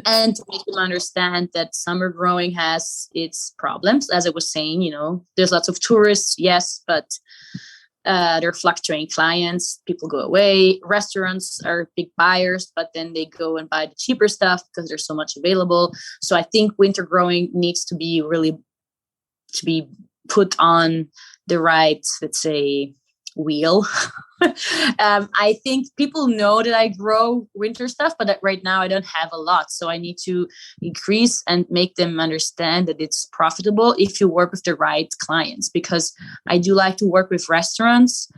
And to make them understand that summer growing has its problems. As I was saying, there's lots of tourists, yes, but there are fluctuating clients. People go away. Restaurants are big buyers, but then they go and buy the cheaper stuff because there's so much available. So I think winter growing needs to be put on the right, let's say, wheel. I think people know that I grow winter stuff, but right now I don't have a lot. So I need to increase and make them understand that it's profitable if you work with the right clients, because I do like to work with restaurants.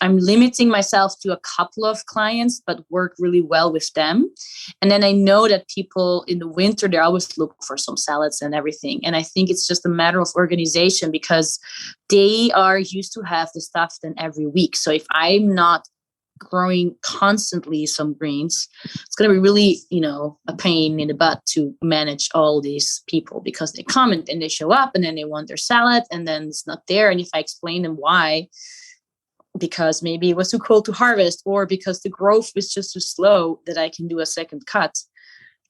I'm limiting myself to a couple of clients, but work really well with them. And then I know that people in the winter, they always look for some salads and everything. And I think it's just a matter of organization because they are used to have the stuff then every week. So if I'm not growing constantly some greens, it's going to be really, a pain in the butt to manage all these people because they come and they show up and then they want their salad and then it's not there. And if I explain them why, because maybe it was too cold to harvest or because the growth was just too slow that I can do a second cut,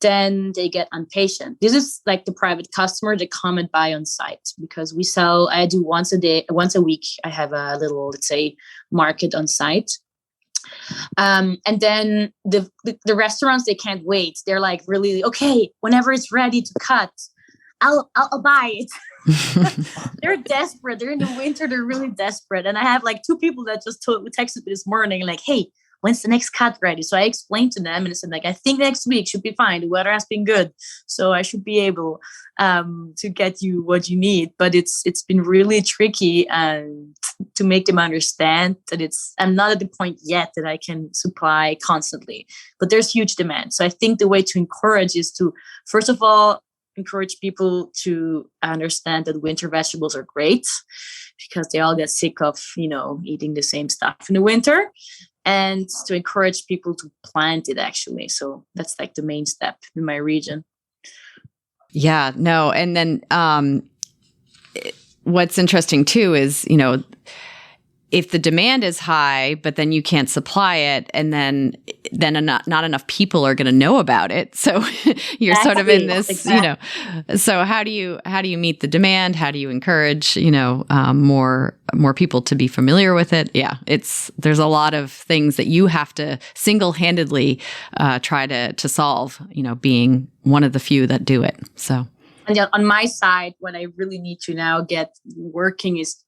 then they get impatient. This is like the private customer that come and buy on site because I do once a week. I have a little, let's say, market on site. And then the restaurants, they can't wait. They're like, really, okay, whenever it's ready to cut, I'll buy it. They're desperate. They're in the winter. They're really desperate. And I have 2 people that just texted me this morning, hey, when's the next cut ready? So I explained to them and I said, I think next week should be fine. The weather has been good. So I should be able to get you what you need. But it's been really tricky to make them understand that I'm not at the point yet that I can supply constantly. But there's huge demand. So I think the way to encourage is to, first of all, encourage people to understand that winter vegetables are great because they all get sick of, eating the same stuff in the winter. and to encourage people to plant it actually. So that's like the main step in my region. Yeah, no. And then what's interesting too is, if the demand is high, but then you can't supply it, and then not enough people are going to know about it. So you're sort of in this, so how do you meet the demand? How do you encourage, more people to be familiar with it? Yeah, there's a lot of things that you have to single-handedly try to solve, being one of the few that do it. So, and on my side, what I really need to now get working is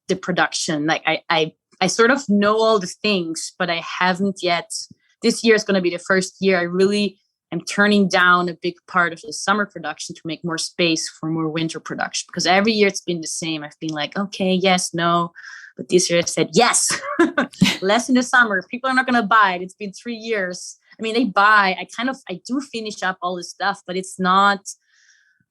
the production. Like I sort of know all the things, but I haven't yet. This year is going to be the first year I really am turning down a big part of the summer production to make more space for more winter production. Because every year it's been the same. I've been like, okay, yes, no. But this year I said, yes, less in the summer. People are not going to buy it. It's been 3 years. I mean, they buy. I do finish up all this stuff, but it's not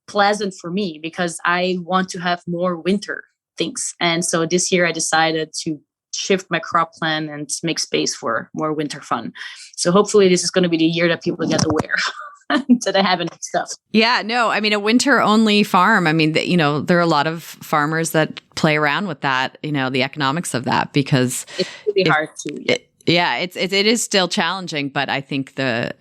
pleasant for me because I want to have more winter things. And so this year I decided to shift my crop plan and make space for more winter fun. So hopefully this is going to be the year that people get aware that I have enough stuff. Yeah, no, I mean, a winter only farm. I mean, there are a lot of farmers that play around with that, the economics of that, because it's really hard to. It is still challenging, but I think the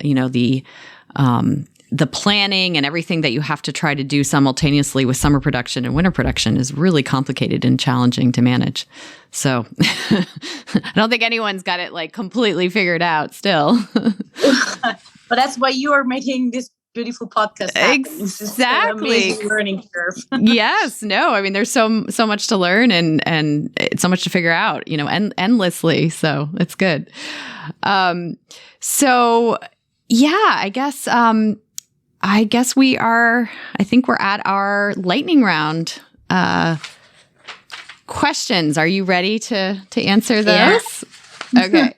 planning and everything that you have to try to do simultaneously with summer production and winter production is really complicated and challenging to manage. So I don't think anyone's got it like completely figured out still. But that's why you are making this beautiful podcast happen. Exactly. It's an amazing learning curve. Yes. No, I mean, there's so much to learn and it's so much to figure out, endlessly. So it's good. So yeah, I guess I think we're at our lightning round questions. Are you ready to answer those? Yeah. Okay.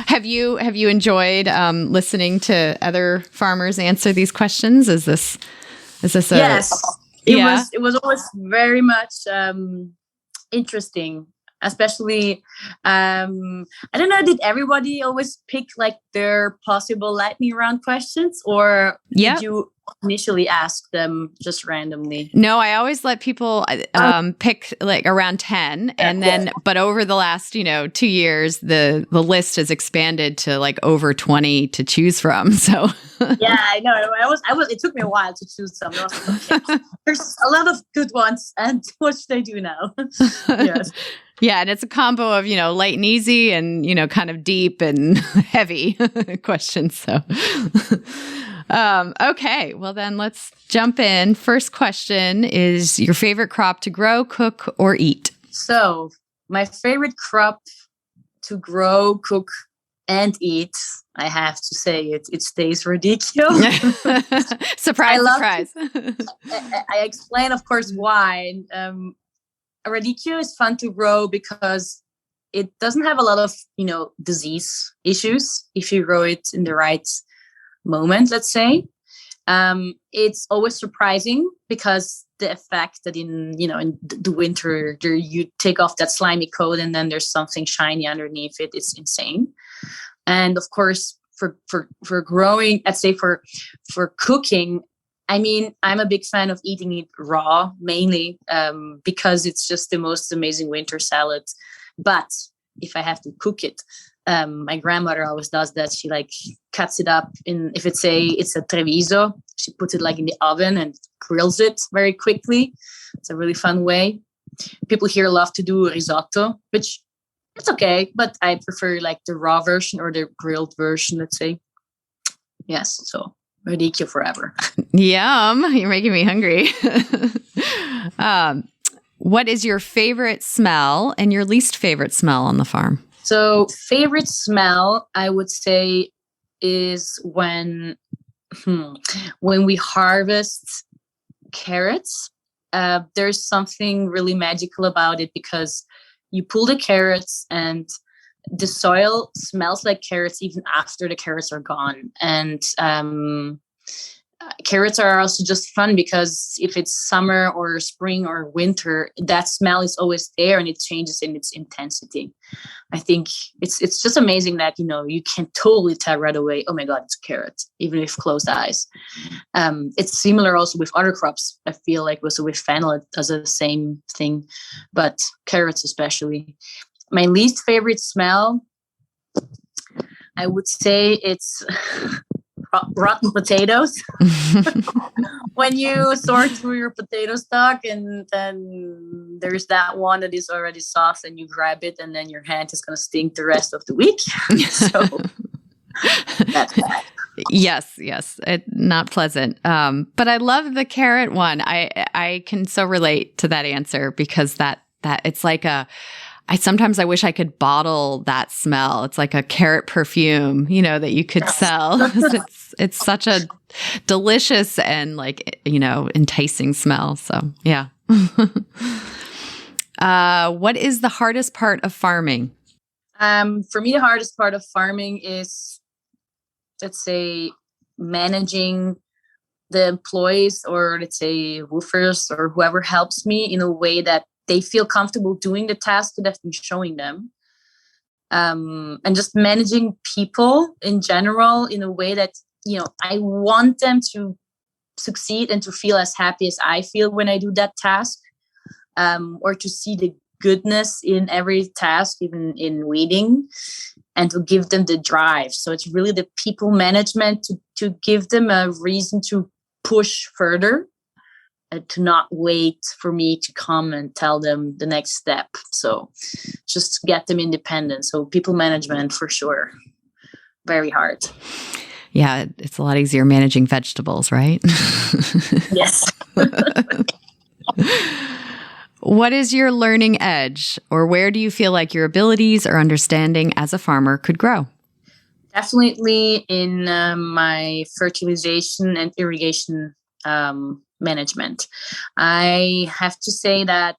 Have you enjoyed listening to other farmers answer these questions? Is this yes. It was always very much interesting. Especially, I don't know, did everybody always pick like their possible lightning round questions, or did you initially ask them just randomly? No, I always let people pick like around 10, and then, but over the last, 2 years, the list has expanded to like over 20 to choose from. So yeah, I know. It took me a while to choose some. I was like, okay, there's a lot of good ones, and what should I do now? Yes. Yeah, and it's a combo of, light and easy and, kind of deep and heavy questions. So, okay, well then let's jump in. First question is your favorite crop to grow, cook, or eat? So my favorite crop to grow, cook, and eat, I have to say it stays raddichio. Surprise. I explain, of course, why. Raddichio is fun to grow because it doesn't have a lot of, disease issues if you grow it in the right moment, let's say. It's always surprising because the effect that in the winter you take off that slimy coat and then there's something shiny underneath it. It's insane. And of course, for growing, let's say for cooking, I mean, I'm a big fan of eating it raw, mainly because it's just the most amazing winter salad. But if I have to cook it, my grandmother always does that. She like cuts it up if it's a Treviso, she puts it like in the oven and grills it very quickly. It's a really fun way. People here love to do risotto, which it's okay, but I prefer like the raw version or the grilled version, let's say. Yes, so raddichio forever. Yum. You're making me hungry. What is your favorite smell and your least favorite smell on the farm? So favorite smell, I would say, is when we harvest carrots. There's something really magical about it because you pull the carrots and the soil smells like carrots even after the carrots are gone. And carrots are also just fun because if it's summer or spring or winter, that smell is always there and it changes in its intensity. I think it's just amazing that, you can totally tell right away, oh my God, it's carrot, even with closed eyes. It's similar also with other crops. I feel like also with fennel, it does the same thing, but carrots especially. My least favorite smell, I would say it's rotten potatoes. When you sort through your potato stock and then there's that one that is already soft and you grab it and then your hand is going to stink the rest of the week. So that's bad. Yes. Not pleasant. But I love the carrot one. I can so relate to that answer because that it's like sometimes I wish I could bottle that smell. It's like a carrot perfume, that you could sell. It's such a delicious and enticing smell. So, yeah. What is the hardest part of farming? For me, the hardest part of farming is, let's say, managing the employees or let's say woofers or whoever helps me in a way that they feel comfortable doing the task that I've been showing them. And just managing people in general in a way that, I want them to succeed and to feel as happy as I feel when I do that task, or to see the goodness in every task, even in weeding, and to give them the drive. So it's really the people management to give them a reason to push further, to not wait for me to come and tell them the next step. So just get them independent. So people management for sure. Very hard. Yeah, it's a lot easier managing vegetables, right? Yes. What is your learning edge, or where do you feel like your abilities or understanding as a farmer could grow? Definitely in my fertilization and irrigation management. I have to say that,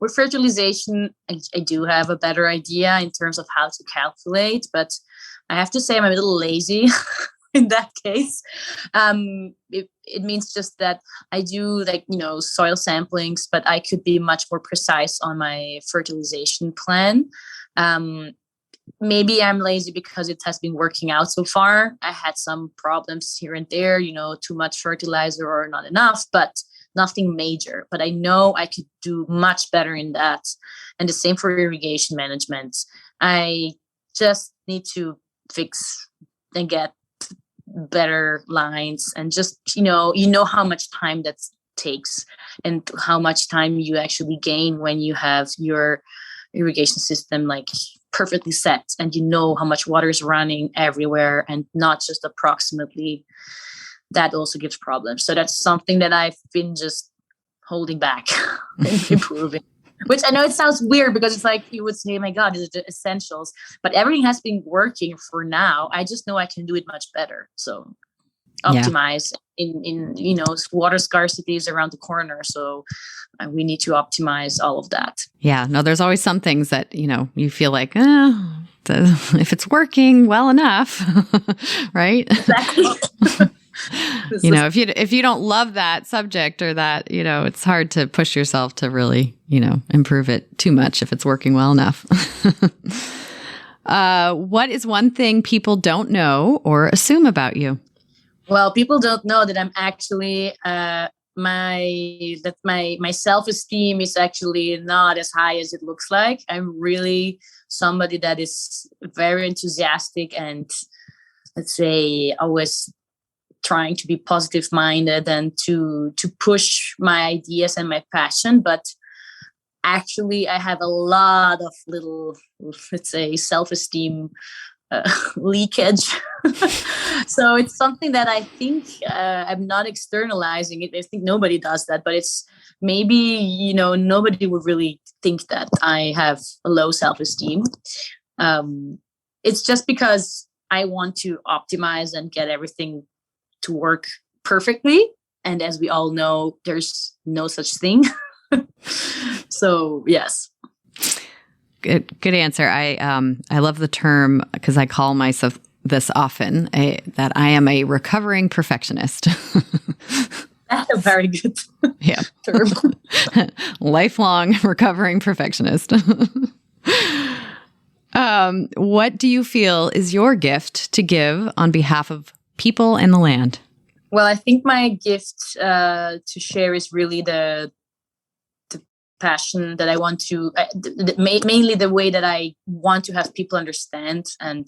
with fertilization, I do have a better idea in terms of how to calculate, but I have to say I'm a little lazy in that case. It means just that I do soil samplings, but I could be much more precise on my fertilization plan. Maybe I'm lazy because it has been working out so far. I had some problems here and there, too much fertilizer or not enough, but nothing major. But I know I could do much better in that. And the same for irrigation management. I just need to fix and get better lines and just, how much time that takes and how much time you actually gain when you have your irrigation system perfectly set and how much water is running everywhere and not just approximately. That also gives problems. So that's something that I've been just holding back and improving. Which I know it sounds weird because it's like you would say, oh my God, these are the essentials. But everything has been working for now. I just know I can do it much better. So optimize in water scarcity is around the corner. So we need to optimize all of that. Yeah. No, there's always some things that, you feel like, if it's working well enough, right? Exactly. If you don't love that subject or that, it's hard to push yourself to really, improve it too much if it's working well enough. What is one thing people don't know or assume about you? Well, people don't know that I'm actually my self-esteem is actually not as high as it looks like. I'm really somebody that is very enthusiastic and, let's say, always trying to be positive minded and to push my ideas and my passion. But actually, I have a lot of little, let's say, self-esteem leakage. So it's something that I think I'm not externalizing it. I think nobody does that, but it's maybe, nobody would really think that I have a low self-esteem. It's just because I want to optimize and get everything to work perfectly. And as we all know, there's no such thing. So, yes. Good answer. I love the term because I call this often, that I am a recovering perfectionist. That's a very good term. Lifelong recovering perfectionist. What do you feel is your gift to give on behalf of people and the land? Well, I think my gift to share is really the passion that I want to, mainly the way that I want to have people understand and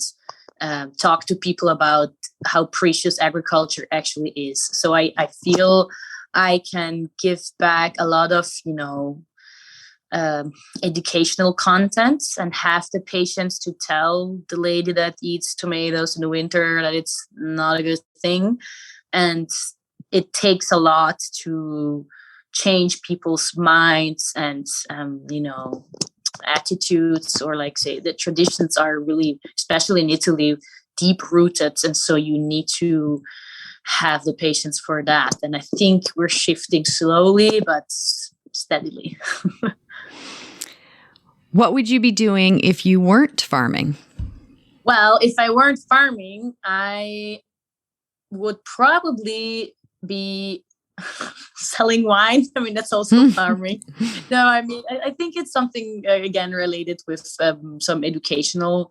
talk to people about how precious agriculture actually is. So I feel I can give back a lot of, educational content and have the patience to tell the lady that eats tomatoes in the winter that it's not a good thing. And it takes a lot to change people's minds and, attitudes, or like say the traditions are really, especially in Italy, deep rooted. And so you need to have the patience for that. And I think we're shifting slowly, but steadily. What would you be doing if you weren't farming? Well, if I weren't farming, I would probably be selling wine. I mean, that's also farming. No, I mean, I think it's something, again, related with some educational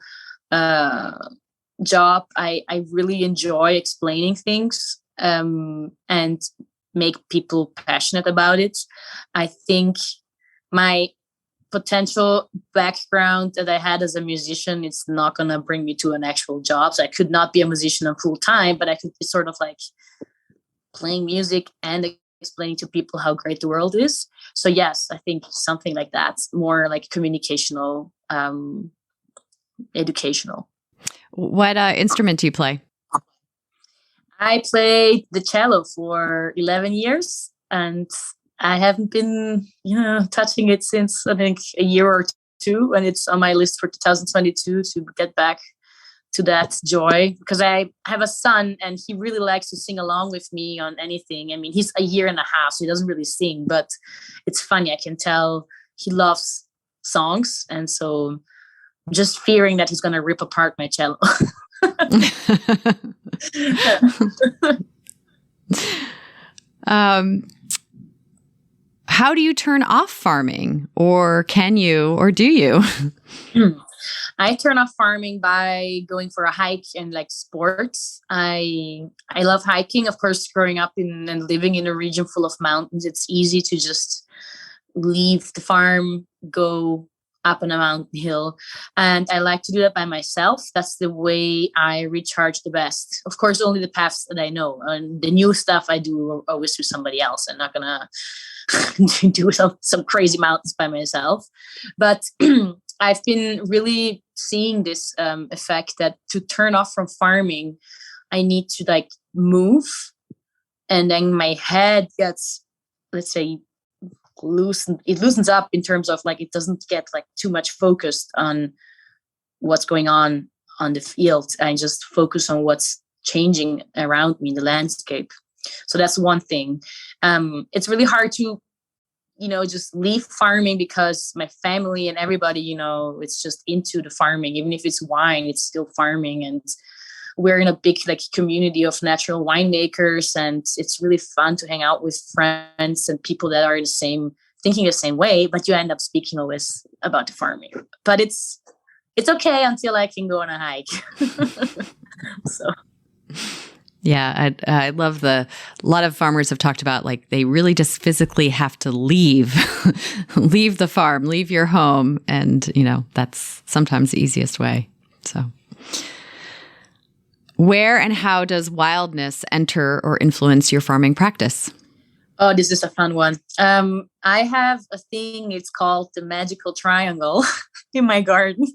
job. I really enjoy explaining things and make people passionate about it. I think my potential background that I had as a musician, it's not going to bring me to an actual job. So I could not be a musician on full time, but I could be sort of like playing music and explaining to people how great the world is. So yes, I think something like that's more like communicational, educational. What instrument do you play? I played the cello for 11 years and I haven't been, touching it since I think a year or two. And it's on my list for 2022 to get back to that joy, because I have a son and he really likes to sing along with me on anything. I mean, he's a year and a half, so he doesn't really sing, but it's funny. I can tell he loves songs. And so I'm just fearing that he's going to rip apart my cello. How do you turn off farming, or can you, or do you? I turn off farming by going for a hike and like sports. I love hiking. Of course, growing up and living in a region full of mountains, it's easy to just leave the farm, go up on a mountain hill. And I like to do that by myself. That's the way I recharge the best. Of course, only the paths that I know. And the new stuff I do always with somebody else. I'm not going to do some crazy mountains by myself. But I've been really seeing this effect that to turn off from farming, I need to like move. And then my head gets, let's say, it loosens up in terms of like it doesn't get like too much focused on what's going on the field. I just focus on what's changing around me in the landscape. So that's one thing. It's really hard to just leave farming because my family and everybody, it's just into the farming. Even if it's wine, it's still farming. And we're in a big like community of natural winemakers, and it's really fun to hang out with friends and people that are thinking the same way, but you end up speaking always about the farming. But it's okay until I can go on a hike. So yeah, I love a lot of farmers have talked about like they really just physically have to leave the farm, leave your home. And, that's sometimes the easiest way. So where and how does wildness enter or influence your farming practice? Oh, this is a fun one. I have a thing, it's called the magical triangle in my garden.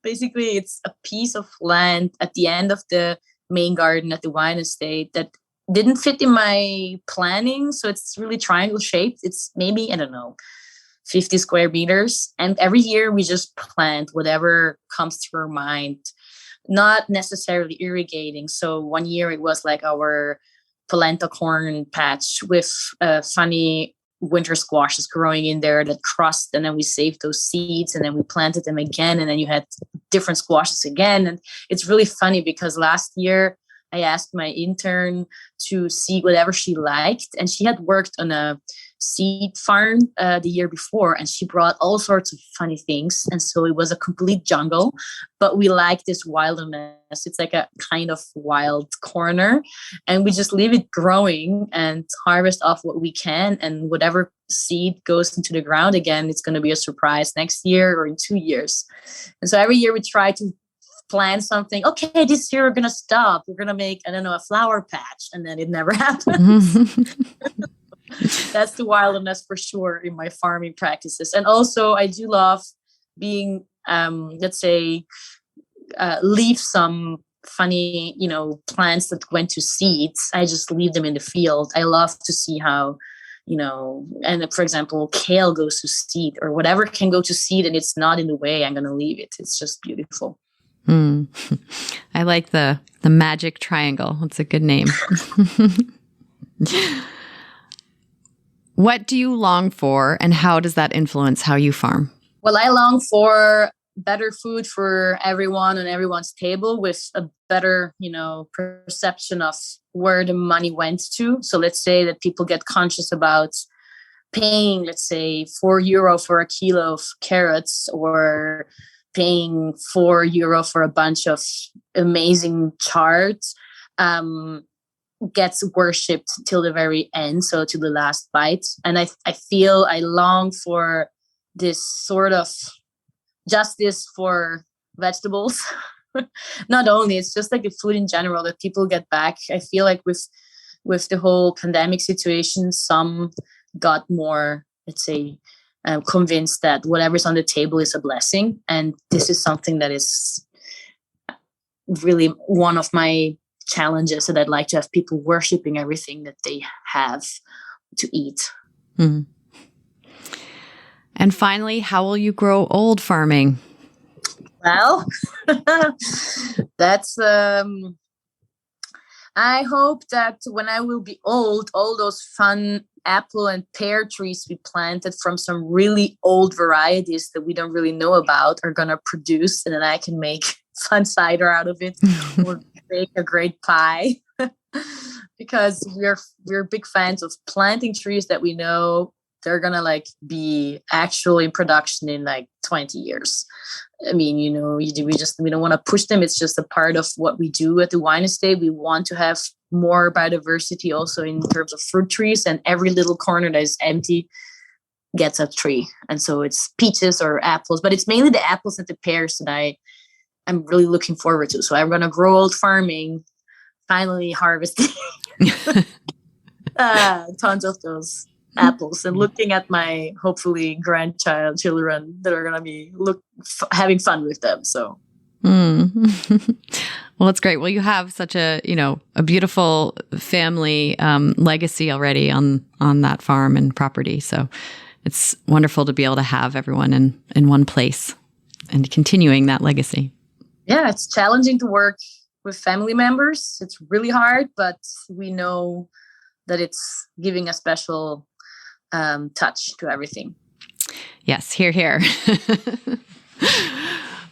Basically, it's a piece of land at the end of the main garden at the wine estate that didn't fit in my planning. So it's really triangle shaped. It's maybe, I don't know, 50 square meters. And every year we just plant whatever comes to our mind, not necessarily irrigating. So one year it was like our polenta corn patch with funny winter squashes growing in there that crust, and then we saved those seeds and then we planted them again, and then you had different squashes again. And it's really funny because last year I asked my intern to see whatever she liked, and she had worked on a seed farm the year before, and she brought all sorts of funny things. And so it was a complete jungle, but we like this wilderness. It's like a kind of wild corner, and we just leave it growing and harvest off what we can, and whatever seed goes into the ground again, it's going to be a surprise next year or in 2 years. And so every year we try to plan something. Okay, this year we're going to stop. We're going to make, I don't know, a flower patch. And then it never happens. That's the wilderness for sure in my farming practices. And also I do love being, let's say, leave some funny, plants that went to seeds. I just leave them in the field. I love to see how, and for example, kale goes to seed or whatever can go to seed and it's not in the way. I'm going to leave it. It's just beautiful. I like the magic triangle. That's a good name. What do you long for, and how does that influence how you farm? Well, I long for better food for everyone on everyone's table with a better, perception of where the money went to. So let's say that people get conscious about paying, let's say, €4 for a kilo of carrots, or paying €4 for a bunch of amazing charts, gets worshipped till the very end, so to the last bite. And I feel I long for this sort of justice for vegetables. Not only, it's just like the food in general that people get back. I feel like with the whole pandemic situation, some got more, let's say, convinced that whatever's on the table is a blessing. And this is something that is really one of my challenges, that I'd like to have people worshiping everything that they have to eat. Mm-hmm. And finally, how will you grow old farming? Well, that's, I hope that when I will be old, all those fun apple and pear trees we planted from some really old varieties that we don't really know about are going to produce, and then I can make fun cider out of it or make a great pie. Because we're big fans of planting trees that we know they're going to be actual in production in 20 years. I mean, we don't want to push them. It's just a part of what we do at the wine estate. We want to have more biodiversity also in terms of fruit trees, and every little corner that is empty gets a tree. And so it's peaches or apples, but it's mainly the apples and the pears that I'm really looking forward to. So I'm going to grow old farming, finally harvesting tons of those apples and looking at my hopefully children that are going to be having fun with them. So. Well, it's great. Well, you have such a beautiful family legacy already on that farm and property. So it's wonderful to be able to have everyone in one place and continuing that legacy. Yeah, it's challenging to work with family members. It's really hard, but we know that it's giving a special touch to everything. Yes, hear, hear.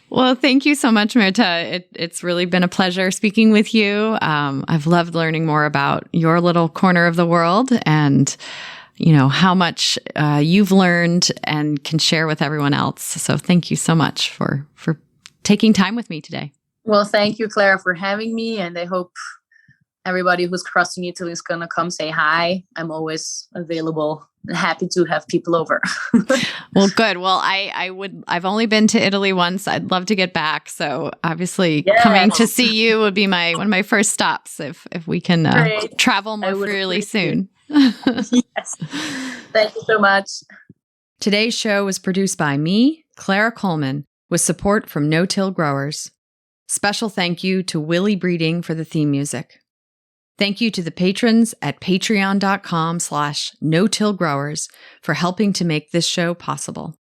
Well, thank you so much, Myrtha. It's really been a pleasure speaking with you. I've loved learning more about your little corner of the world and, how much you've learned and can share with everyone else. So thank you so much for taking time with me today. Well, thank you, Clara, for having me. And I hope everybody who's crossing Italy is going to come say hi. I'm always available and happy to have people over. Well, good. Well, I've only been to Italy once. I'd love to get back. So obviously coming to see you would be one of my first stops if we can travel more freely soon. Yes. Thank you so much. Today's show was produced by me, Clara Coleman, with support from No Till Growers. Special thank you to Willie Breeding for the theme music. Thank you to the patrons at patreon.com/no-till growers for helping to make this show possible.